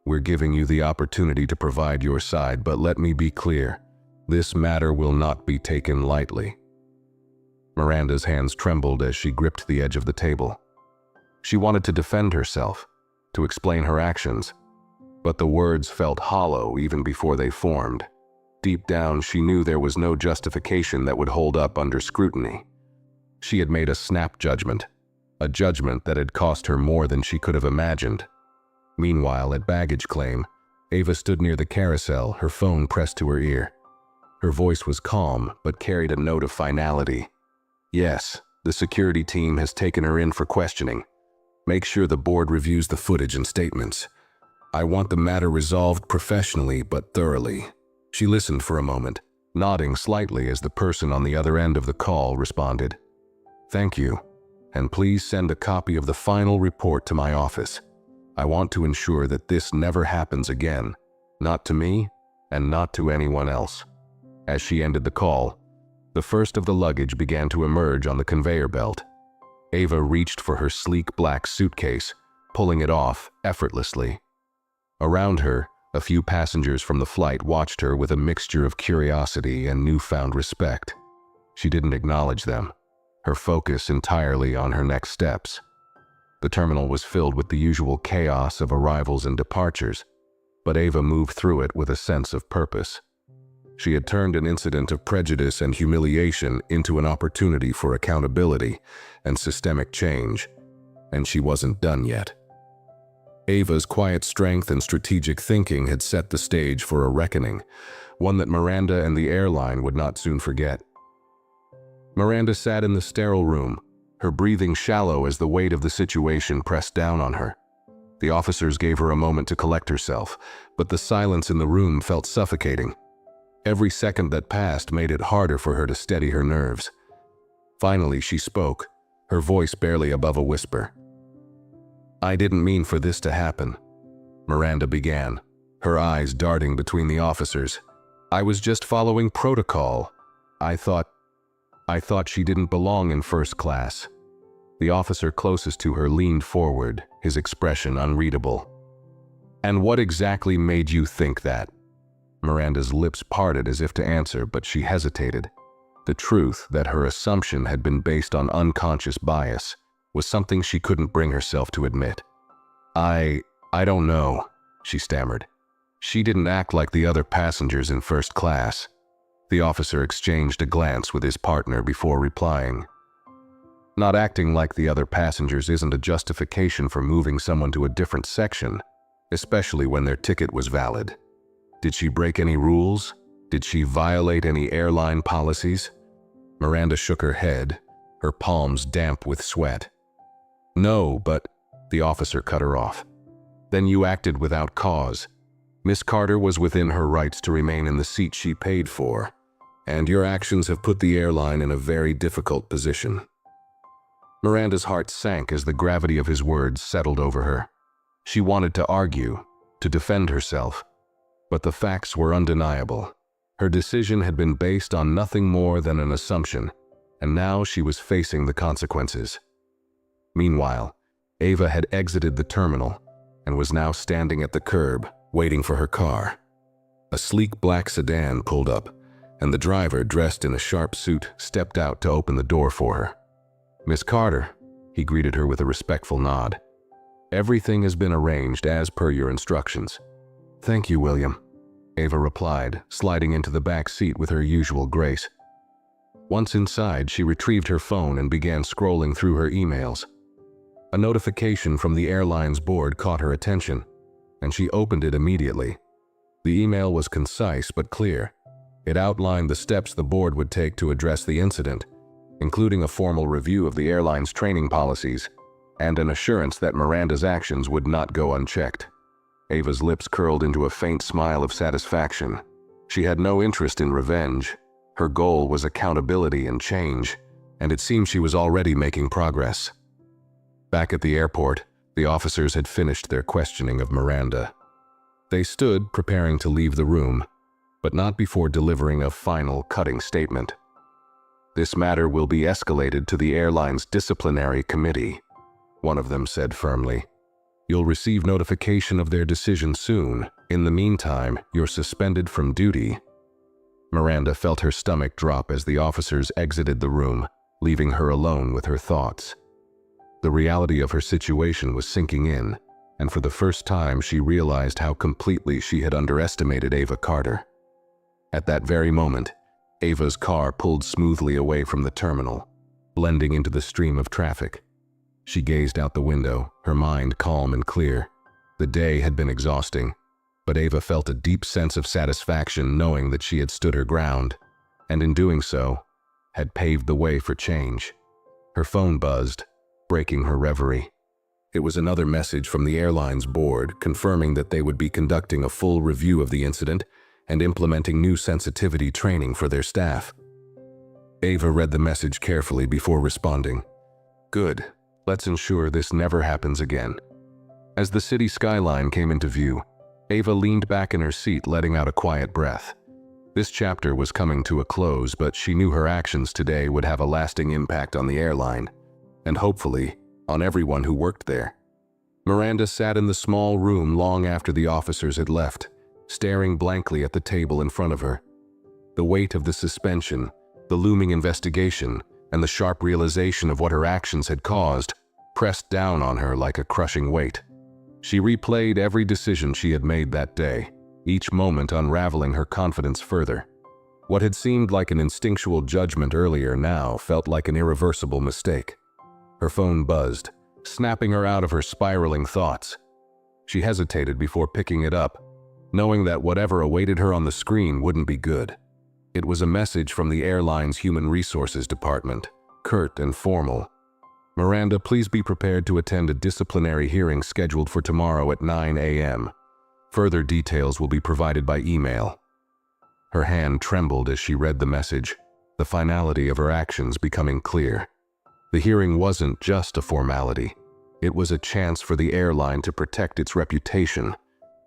We're giving you the opportunity to provide your side, but let me be clear. This matter will not be taken lightly." Miranda's hands trembled as she gripped the edge of the table. She wanted to defend herself, to explain her actions, but the words felt hollow even before they formed. Deep down, she knew there was no justification that would hold up under scrutiny. She had made a snap judgment, a judgment that had cost her more than she could have imagined. Meanwhile, at baggage claim, Ava stood near the carousel, her phone pressed to her ear. Her voice was calm, but carried a note of finality. "Yes, the security team has taken her in for questioning. Make sure the board reviews the footage and statements. I want the matter resolved professionally but thoroughly." She listened for a moment, nodding slightly as the person on the other end of the call responded. "Thank you, and please send a copy of the final report to my office. I want to ensure that this never happens again, not to me and not to anyone else." As she ended the call, the first of the luggage began to emerge on the conveyor belt. Ava reached for her sleek black suitcase, pulling it off effortlessly. Around her, a few passengers from the flight watched her with a mixture of curiosity and newfound respect. She didn't acknowledge them, her focus entirely on her next steps. The terminal was filled with the usual chaos of arrivals and departures, but Ava moved through it with a sense of purpose. She had turned an incident of prejudice and humiliation into an opportunity for accountability and systemic change, and she wasn't done yet. Ava's quiet strength and strategic thinking had set the stage for a reckoning, one that Miranda and the airline would not soon forget. Miranda sat in the sterile room, her breathing shallow as the weight of the situation pressed down on her. The officers gave her a moment to collect herself, but the silence in the room felt suffocating. Every second that passed made it harder for her to steady her nerves. Finally, she spoke, her voice barely above a whisper. "I didn't mean for this to happen," Miranda began, her eyes darting between the officers. "I was just following protocol. I thought she didn't belong in first class." The officer closest to her leaned forward, his expression unreadable. "And what exactly made you think that?" Miranda's lips parted as if to answer, but she hesitated. The truth that her assumption had been based on unconscious bias was something she couldn't bring herself to admit. I don't know," she stammered. "She didn't act like the other passengers in first class." The officer exchanged a glance with his partner before replying. "Not acting like the other passengers isn't a justification for moving someone to a different section, especially when their ticket was valid. Did she break any rules? Did she violate any airline policies?" Miranda shook her head, her palms damp with sweat. "No, but The officer cut her off. "Then you acted without cause. Miss Carter was within her rights to remain in the seat she paid for, and your actions have put the airline in a very difficult position." Miranda's heart sank as the gravity of his words settled over her. She wanted to argue, to defend herself, but the facts were undeniable. Her decision had been based on nothing more than an assumption, and now she was facing the consequences. Meanwhile, Ava had exited the terminal and was now standing at the curb, waiting for her car. A sleek black sedan pulled up, and the driver, dressed in a sharp suit, stepped out to open the door for her. "Miss Carter," he greeted her with a respectful nod. "Everything has been arranged as per your instructions." "Thank you, William," Ava replied, sliding into the back seat with her usual grace. Once inside, she retrieved her phone and began scrolling through her emails. A notification from the airline's board caught her attention, and she opened it immediately. The email was concise but clear. It outlined the steps the board would take to address the incident, including a formal review of the airline's training policies and an assurance that Miranda's actions would not go unchecked. Ava's lips curled into a faint smile of satisfaction. She had no interest in revenge. Her goal was accountability and change, and it seemed she was already making progress. Back at the airport, the officers had finished their questioning of Miranda. They stood preparing to leave the room, but not before delivering a final cutting statement. "This matter will be escalated to the airline's disciplinary committee," one of them said firmly. "You'll receive notification of their decision soon. In the meantime, you're suspended from duty." Miranda felt her stomach drop as the officers exited the room, leaving her alone with her thoughts. The reality of her situation was sinking in, and for the first time she realized how completely she had underestimated Ava Carter. At that very moment, Ava's car pulled smoothly away from the terminal, blending into the stream of traffic. She gazed out the window, her mind calm and clear. The day had been exhausting, but Ava felt a deep sense of satisfaction knowing that she had stood her ground, and in doing so, had paved the way for change. Her phone buzzed, breaking her reverie. It was another message from the airline's board confirming that they would be conducting a full review of the incident and implementing new sensitivity training for their staff. Ava read the message carefully before responding. "Good. Let's ensure this never happens again." As the city skyline came into view, Ava leaned back in her seat, letting out a quiet breath. This chapter was coming to a close, but she knew her actions today would have a lasting impact on the airline, and hopefully, on everyone who worked there. Miranda sat in the small room long after the officers had left, staring blankly at the table in front of her. The weight of the suspension, the looming investigation, and the sharp realization of what her actions had caused pressed down on her like a crushing weight. She replayed every decision she had made that day, each moment unraveling her confidence further. What had seemed like an instinctual judgment earlier now felt like an irreversible mistake. Her phone buzzed, snapping her out of her spiraling thoughts. She hesitated before picking it up, knowing that whatever awaited her on the screen wouldn't be good. It was a message from the airline's Human Resources Department, curt and formal. "Miranda, please be prepared to attend a disciplinary hearing scheduled for tomorrow at 9 a.m. Further details will be provided by email." Her hand trembled as she read the message, the finality of her actions becoming clear. The hearing wasn't just a formality. It was a chance for the airline to protect its reputation,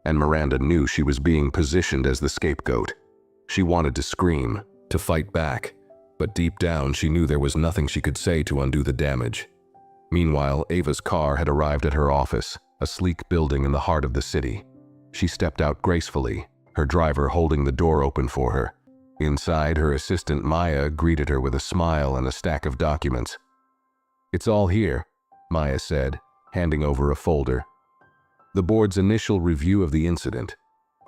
and Miranda knew she was being positioned as the scapegoat. She wanted to scream, to fight back, but deep down she knew there was nothing she could say to undo the damage. Meanwhile, Ava's car had arrived at her office, a sleek building in the heart of the city. She stepped out gracefully, her driver holding the door open for her. Inside, her assistant Maya greeted her with a smile and a stack of documents. "It's all here," Maya said, handing over a folder. The board's initial review of the incident,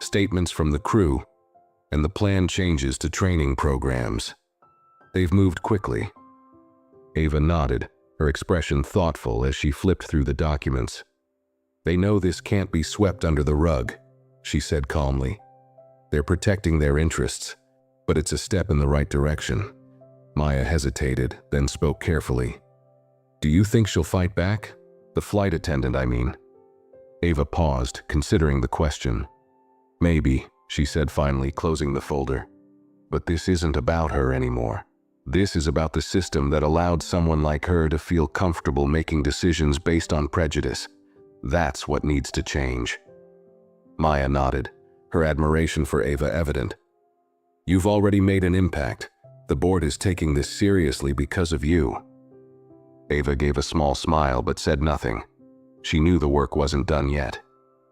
statements from the crew, and the planned changes to training programs. They've moved quickly. Ava nodded, her expression thoughtful as she flipped through the documents. "They know this can't be swept under the rug," she said calmly. "They're protecting their interests, but it's a step in the right direction." Maya hesitated, then spoke carefully. "Do you think she'll fight back?" The flight attendant, I mean. Ava paused, considering the question. Maybe, she said finally, closing the folder. But this isn't about her anymore. This is about the system that allowed someone like her to feel comfortable making decisions based on prejudice. That's what needs to change. Maya nodded, her admiration for Ava evident. You've already made an impact. The board is taking this seriously because of you. Ava gave a small smile but said nothing. She knew the work wasn't done yet.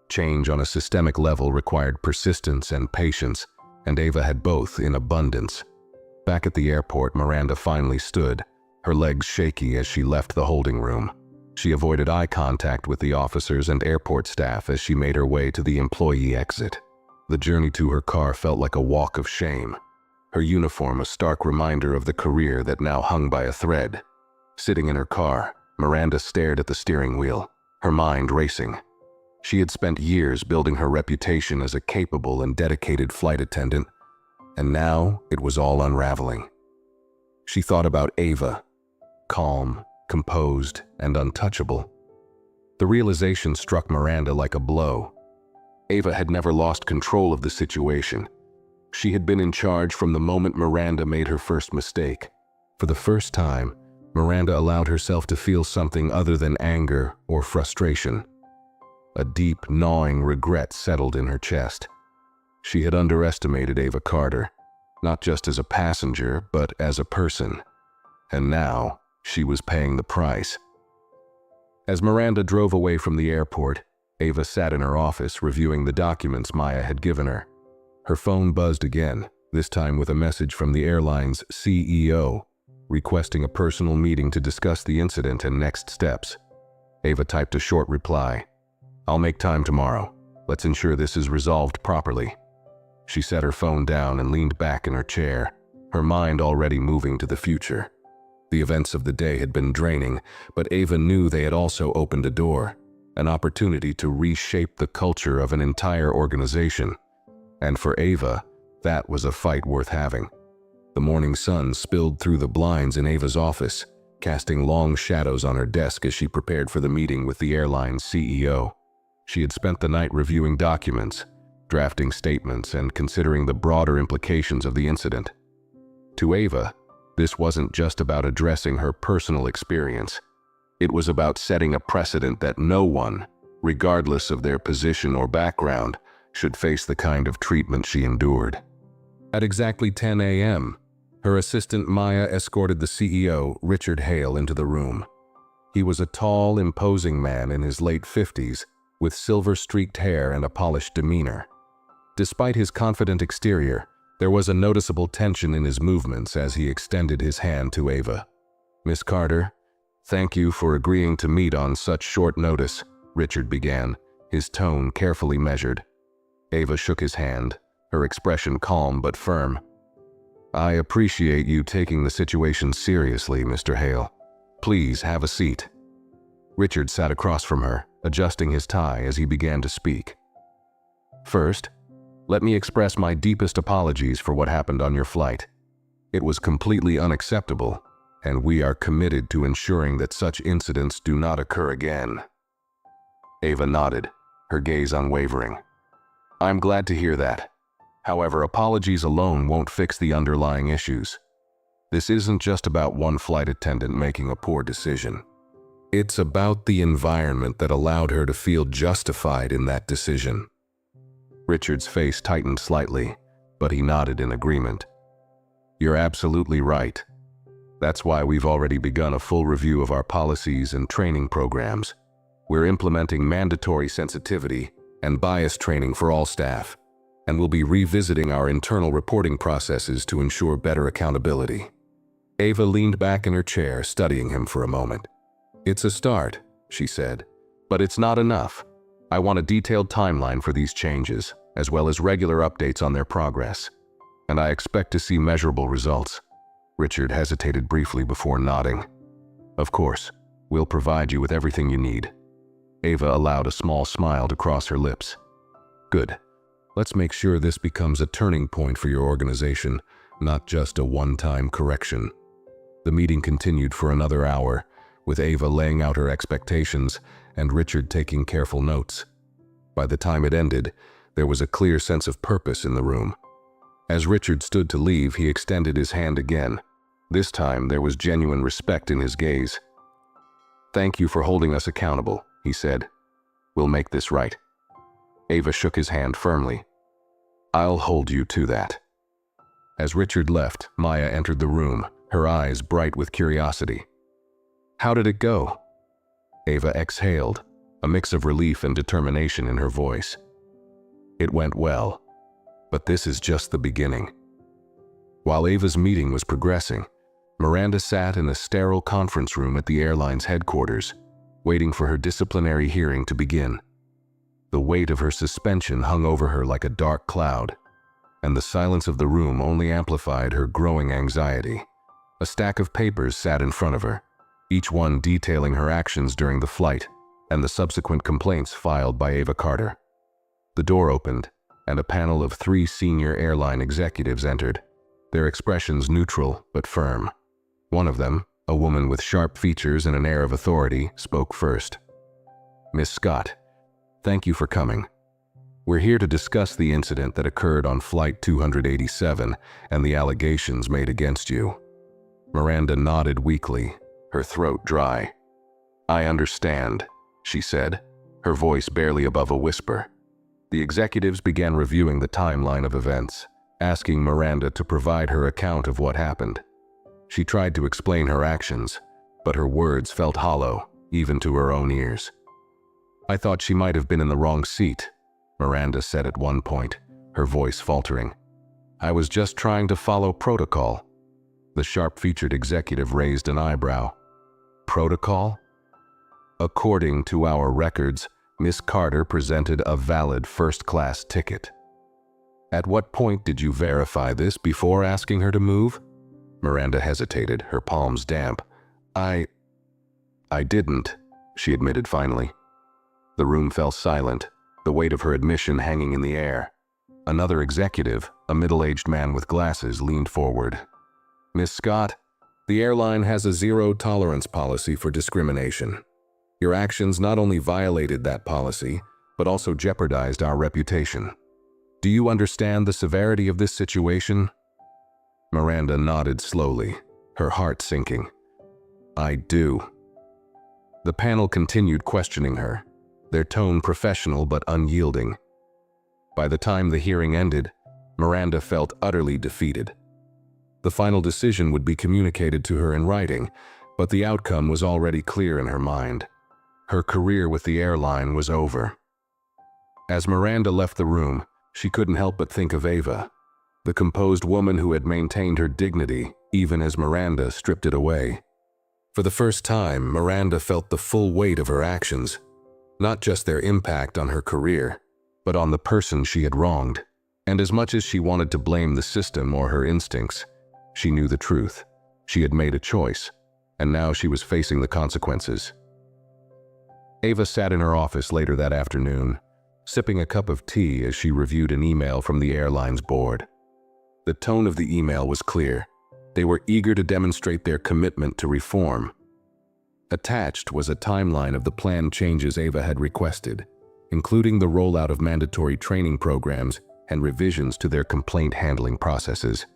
Change on a systemic level required persistence and patience, and Ava had both in abundance. Back at the airport, Miranda finally stood, her legs shaky as she left the holding room. She avoided eye contact with the officers and airport staff as she made her way to the employee exit. The journey to her car felt like a walk of shame, her uniform a stark reminder of the career that now hung by a thread. Sitting in her car, Miranda stared at the steering wheel, her mind racing. She had spent years building her reputation as a capable and dedicated flight attendant, and now it was all unraveling. She thought about Ava, calm, composed, and untouchable. The realization struck Miranda like a blow. Ava had never lost control of the situation. She had been in charge from the moment Miranda made her first mistake. For the first time, Miranda allowed herself to feel something other than anger or frustration. A deep, gnawing regret settled in her chest. She had underestimated Ava Carter, not just as a passenger, but as a person. And now, she was paying the price. As Miranda drove away from the airport, Ava sat in her office reviewing the documents Maya had given her. Her phone buzzed again, this time with a message from the airline's CEO, requesting a personal meeting to discuss the incident and next steps. Ava typed a short reply. "I'll make time tomorrow. Let's ensure this is resolved properly." She set her phone down and leaned back in her chair, her mind already moving to the future. The events of the day had been draining, but Ava knew they had also opened a door, an opportunity to reshape the culture of an entire organization. And for Ava, that was a fight worth having. The morning sun spilled through the blinds in Ava's office, casting long shadows on her desk as she prepared for the meeting with the airline's CEO. She had spent the night reviewing documents, drafting statements, and considering the broader implications of the incident. To Ava, this wasn't just about addressing her personal experience. It was about setting a precedent that no one, regardless of their position or background, should face the kind of treatment she endured. At exactly 10 a.m., her assistant Maya escorted the CEO, Richard Hale, into the room. He was a tall, imposing man in his late 50s, with silver-streaked hair and a polished demeanor. Despite his confident exterior, there was a noticeable tension in his movements as he extended his hand to Ava. "Miss Carter, thank you for agreeing to meet on such short notice," Richard began, his tone carefully measured. Ava shook his hand, her expression calm but firm. "I appreciate you taking the situation seriously, Mr. Hale. Please have a seat." Richard sat across from her, adjusting his tie as he began to speak. "First, let me express my deepest apologies for what happened on your flight. It was completely unacceptable, and we are committed to ensuring that such incidents do not occur again." Ava nodded, her gaze unwavering. "I'm glad to hear that. However, apologies alone won't fix the underlying issues. This isn't just about one flight attendant making a poor decision. It's about the environment that allowed her to feel justified in that decision." Richard's face tightened slightly, but he nodded in agreement. "You're absolutely right. That's why we've already begun a full review of our policies and training programs. We're implementing mandatory sensitivity and bias training for all staff, and we'll be revisiting our internal reporting processes to ensure better accountability." Ava leaned back in her chair, studying him for a moment. "It's a start," she said, "but it's not enough. I want a detailed timeline for these changes, as well as regular updates on their progress. And I expect to see measurable results." Richard hesitated briefly before nodding. "Of course, we'll provide you with everything you need." Ava allowed a small smile to cross her lips. "Good. Let's make sure this becomes a turning point for your organization, not just a one-time correction." The meeting continued for another hour, with Ava laying out her expectations and Richard taking careful notes. By the time it ended, there was a clear sense of purpose in the room. As Richard stood to leave, he extended his hand again. This time, there was genuine respect in his gaze. "Thank you for holding us accountable," he said. "We'll make this right." Ava shook his hand firmly. "I'll hold you to that." As Richard left, Maya entered the room, her eyes bright with curiosity. "How did it go?" Ava exhaled, a mix of relief and determination in her voice. "It went well, but this is just the beginning." While Ava's meeting was progressing, Miranda sat in a sterile conference room at the airline's headquarters, waiting for her disciplinary hearing to begin. The weight of her suspension hung over her like a dark cloud, and the silence of the room only amplified her growing anxiety. A stack of papers sat in front of her, each one detailing her actions during the flight and the subsequent complaints filed by Ava Carter. The door opened, and a panel of 3 senior airline executives entered, their expressions neutral but firm. One of them, a woman with sharp features and an air of authority, spoke first. "Miss Scott, thank you for coming. We're here to discuss the incident that occurred on Flight 287 and the allegations made against you." Miranda nodded weakly, her throat dry. "I understand," she said, her voice barely above a whisper. The executives began reviewing the timeline of events, asking Miranda to provide her account of what happened. She tried to explain her actions, but her words felt hollow, even to her own ears. "I thought she might have been in the wrong seat," Miranda said at one point, her voice faltering. "I was just trying to follow protocol." The sharp-featured executive raised an eyebrow. "Protocol?" "According to our records, Miss Carter presented a valid first-class ticket." "At what point did you verify this before asking her to move?" Miranda hesitated, her palms damp. I didn't," she admitted finally. The room fell silent, the weight of her admission hanging in the air. Another executive, a middle-aged man with glasses, leaned forward. "Miss Scott, the airline has a zero-tolerance policy for discrimination. Your actions not only violated that policy, but also jeopardized our reputation. Do you understand the severity of this situation?" Miranda nodded slowly, her heart sinking. "I do." The panel continued questioning her, their tone professional but unyielding. By the time the hearing ended, Miranda felt utterly defeated. The final decision would be communicated to her in writing, but the outcome was already clear in her mind. Her career with the airline was over. As Miranda left the room, she couldn't help but think of Ava, the composed woman who had maintained her dignity even as Miranda stripped it away. For the first time, Miranda felt the full weight of her actions, not just their impact on her career, but on the person she had wronged. And as much as she wanted to blame the system or her instincts, she knew the truth. She had made a choice, and now she was facing the consequences. Ava sat in her office later that afternoon, sipping a cup of tea as she reviewed an email from the airline's board. The tone of the email was clear. They were eager to demonstrate their commitment to reform. Attached was a timeline of the planned changes Ava had requested, including the rollout of mandatory training programs and revisions to their complaint handling processes.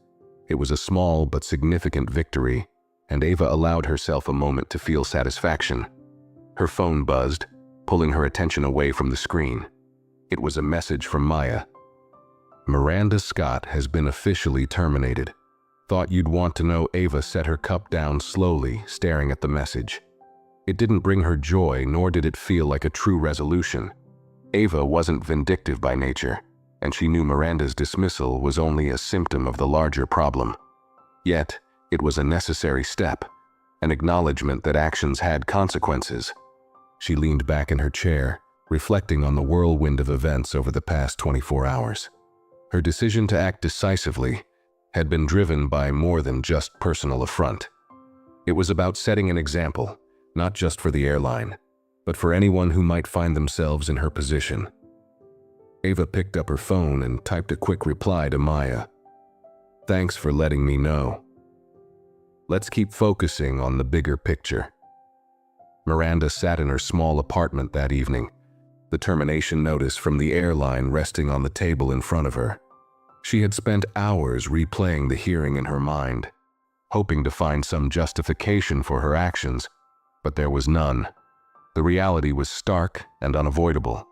It was a small but significant victory, and Ava allowed herself a moment to feel satisfaction. Her phone buzzed, pulling her attention away from the screen. It was a message from Maya. "Miranda Scott has been officially terminated. Thought you'd want to know." Ava set her cup down slowly, staring at the message. It didn't bring her joy, nor did it feel like a true resolution. Ava wasn't vindictive by nature, and she knew Miranda's dismissal was only a symptom of the larger problem. Yet, it was a necessary step, an acknowledgement that actions had consequences. She leaned back in her chair, reflecting on the whirlwind of events over the past 24 hours. Her decision to act decisively had been driven by more than just personal affront. It was about setting an example, not just for the airline, but for anyone who might find themselves in her position. Ava picked up her phone and typed a quick reply to Maya. "Thanks for letting me know. Let's keep focusing on the bigger picture." Miranda sat in her small apartment that evening, the termination notice from the airline resting on the table in front of her. She had spent hours replaying the hearing in her mind, hoping to find some justification for her actions, but there was none. The reality was stark and unavoidable.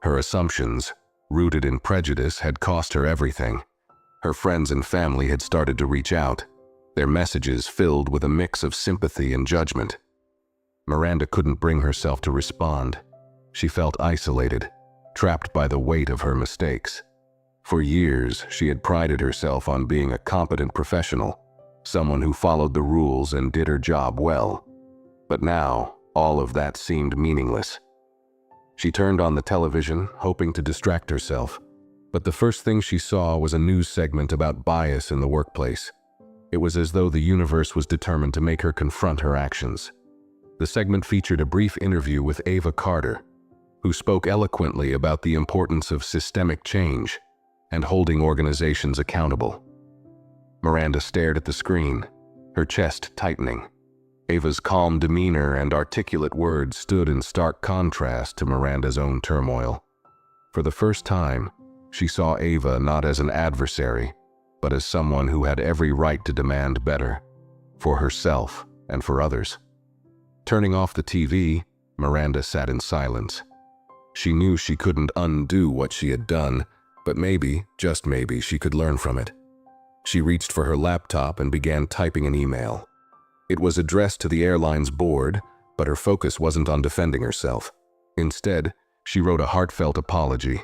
Her assumptions, rooted in prejudice, had cost her everything. Her friends and family had started to reach out, their messages filled with a mix of sympathy and judgment. Miranda couldn't bring herself to respond. She felt isolated, trapped by the weight of her mistakes. For years, she had prided herself on being a competent professional, someone who followed the rules and did her job well. But now, all of that seemed meaningless. She turned on the television, hoping to distract herself, but the first thing she saw was a news segment about bias in the workplace. It was as though the universe was determined to make her confront her actions. The segment featured a brief interview with Ava Carter, who spoke eloquently about the importance of systemic change and holding organizations accountable. Miranda stared at the screen, her chest tightening. Ava's calm demeanor and articulate words stood in stark contrast to Miranda's own turmoil. For the first time, she saw Ava not as an adversary, but as someone who had every right to demand better, for herself and for others. Turning off the TV, Miranda sat in silence. She knew she couldn't undo what she had done, but maybe, just maybe, she could learn from it. She reached for her laptop and began typing an email. It was addressed to the airline's board, but her focus wasn't on defending herself. Instead, she wrote a heartfelt apology,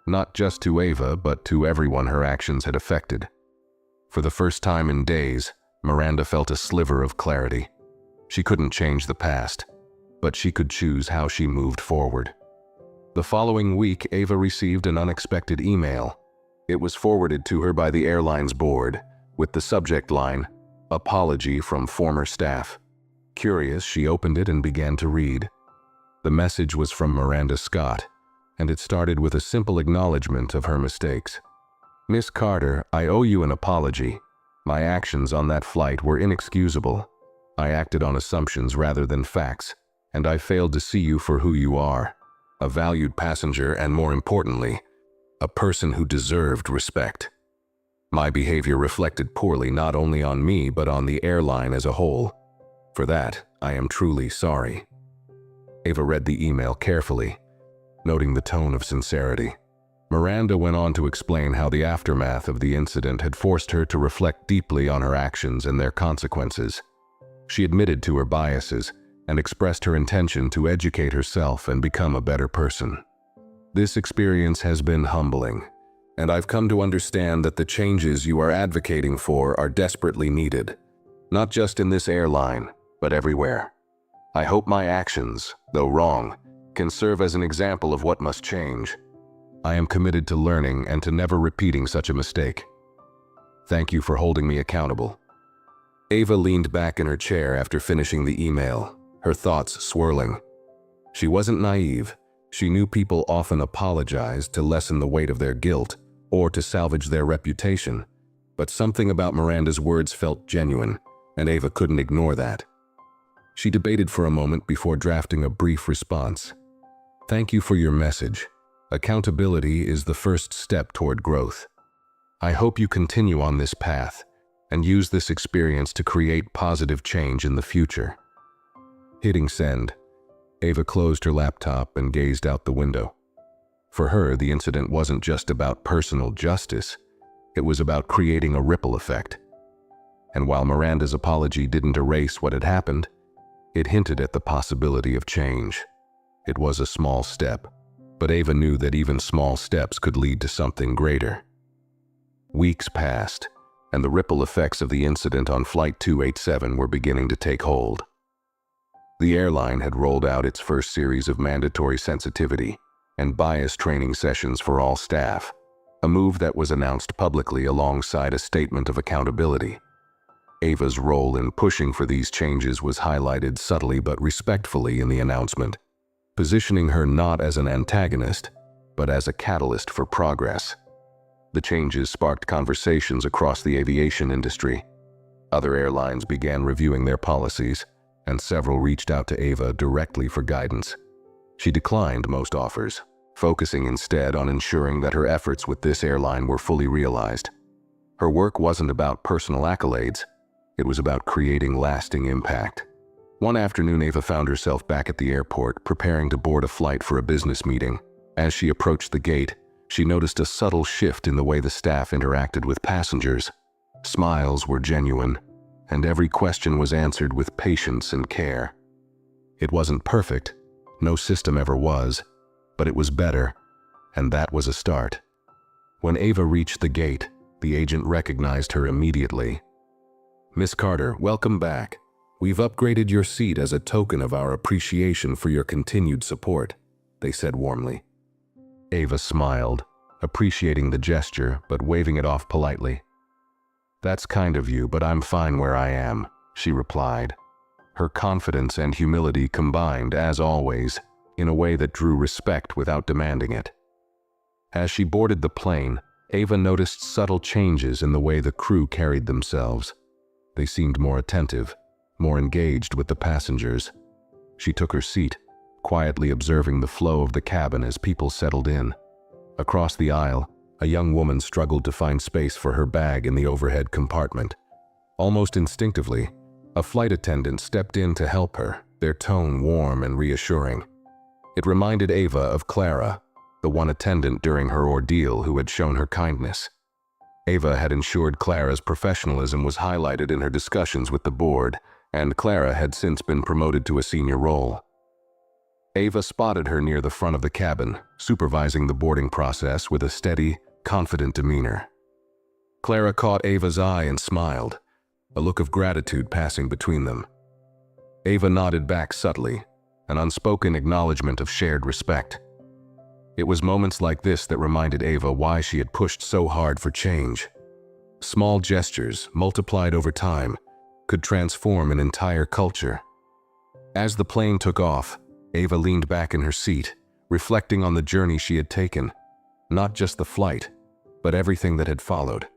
not just to Ava, but to everyone her actions had affected. For the first time in days, Miranda felt a sliver of clarity. She couldn't change the past, but she could choose how she moved forward. The following week, Ava received an unexpected email. It was forwarded to her by the airline's board, with the subject line, "Apology from former staff." Curious, she opened it and began to read. The message was from Miranda Scott, and it started with a simple acknowledgement of her mistakes. "Miss Carter, I owe you an apology. My actions on that flight were inexcusable. I acted on assumptions rather than facts, and I failed to see you for who you are, a valued passenger and, more importantly, a person who deserved respect. My behavior reflected poorly not only on me but on the airline as a whole. For that, I am truly sorry." Ava read the email carefully, noting the tone of sincerity. Miranda went on to explain how the aftermath of the incident had forced her to reflect deeply on her actions and their consequences. She admitted to her biases and expressed her intention to educate herself and become a better person. "This experience has been humbling, and I've come to understand that the changes you are advocating for are desperately needed, not just in this airline, but everywhere. I hope my actions, though wrong, can serve as an example of what must change. I am committed to learning and to never repeating such a mistake. Thank you for holding me accountable." Ava leaned back in her chair after finishing the email, her thoughts swirling. She wasn't naive. She knew people often apologized to lessen the weight of their guilt or to salvage their reputation, but something about Miranda's words felt genuine, and Ava couldn't ignore that. She debated for a moment before drafting a brief response. "Thank you for your message. Accountability is the first step toward growth. I hope you continue on this path and use this experience to create positive change in the future." Hitting send, Ava closed her laptop and gazed out the window. For her, the incident wasn't just about personal justice, it was about creating a ripple effect. And while Miranda's apology didn't erase what had happened, it hinted at the possibility of change. It was a small step, but Ava knew that even small steps could lead to something greater. Weeks passed, and the ripple effects of the incident on Flight 287 were beginning to take hold. The airline had rolled out its first series of mandatory sensitivity and bias training sessions for all staff, a move that was announced publicly alongside a statement of accountability. Ava's role in pushing for these changes was highlighted subtly but respectfully in the announcement, positioning her not as an antagonist, but as a catalyst for progress. The changes sparked conversations across the aviation industry. Other airlines began reviewing their policies, and several reached out to Ava directly for guidance. She declined most offers, focusing instead on ensuring that her efforts with this airline were fully realized. Her work wasn't about personal accolades, it was about creating lasting impact. One afternoon, Ava found herself back at the airport, preparing to board a flight for a business meeting. As she approached the gate, she noticed a subtle shift in the way the staff interacted with passengers. Smiles were genuine, and every question was answered with patience and care. It wasn't perfect, no system ever was, but it was better, and that was a start. When Ava reached the gate, the agent recognized her immediately. "Miss Carter, welcome back. We've upgraded your seat as a token of our appreciation for your continued support," they said warmly. Ava smiled, appreciating the gesture but waving it off politely. "That's kind of you, but I'm fine where I am," she replied. Her confidence and humility combined, as always, in a way that drew respect without demanding it. As she boarded the plane, Ava noticed subtle changes in the way the crew carried themselves. They seemed more attentive, more engaged with the passengers. She took her seat, quietly observing the flow of the cabin as people settled in. Across the aisle, a young woman struggled to find space for her bag in the overhead compartment. Almost instinctively, a flight attendant stepped in to help her, their tone warm and reassuring. It reminded Ava of Clara, the one attendant during her ordeal who had shown her kindness. Ava had ensured Clara's professionalism was highlighted in her discussions with the board, and Clara had since been promoted to a senior role. Ava spotted her near the front of the cabin, supervising the boarding process with a steady, confident demeanor. Clara caught Ava's eye and smiled, a look of gratitude passing between them. Ava nodded back subtly, an unspoken acknowledgement of shared respect. It was moments like this that reminded Ava why she had pushed so hard for change. Small gestures, multiplied over time, could transform an entire culture. As the plane took off, Ava leaned back in her seat, reflecting on the journey she had taken, not just the flight, but everything that had followed.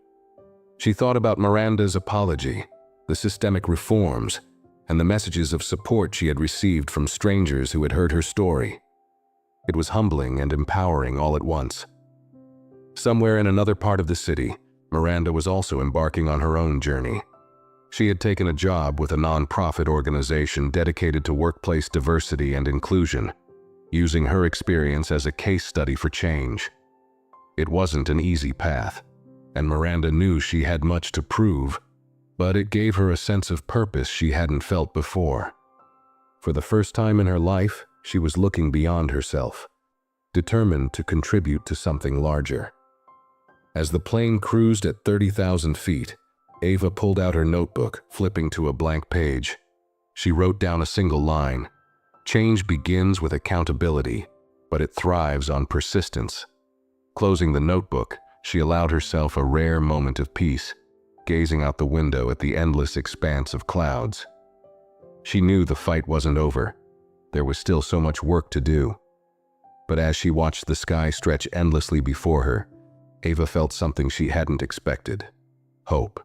She thought about Miranda's apology, the systemic reforms, and the messages of support she had received from strangers who had heard her story. It was humbling and empowering all at once. Somewhere in another part of the city, Miranda was also embarking on her own journey. She had taken a job with a non-profit organization dedicated to workplace diversity and inclusion, using her experience as a case study for change. It wasn't an easy path, and Miranda knew she had much to prove, but it gave her a sense of purpose she hadn't felt before. For the first time in her life, she was looking beyond herself, determined to contribute to something larger. As the plane cruised at 30,000 feet, Ava pulled out her notebook, flipping to a blank page. She wrote down a single line: "Change begins with accountability, but it thrives on persistence." Closing the notebook, she allowed herself a rare moment of peace, gazing out the window at the endless expanse of clouds. She knew the fight wasn't over. There was still so much work to do. But as she watched the sky stretch endlessly before her, Ava felt something she hadn't expected: hope.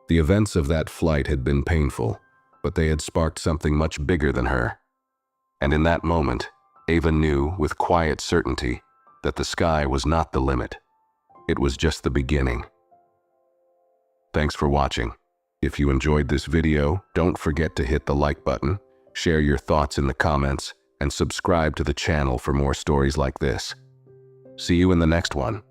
The events of that flight had been painful, but they had sparked something much bigger than her. And in that moment, Ava knew with quiet certainty that the sky was not the limit. It was just the beginning. Thanks for watching. If you enjoyed this video, don't forget to hit the like button, share your thoughts in the comments, and subscribe to the channel for more stories like this. See you in the next one.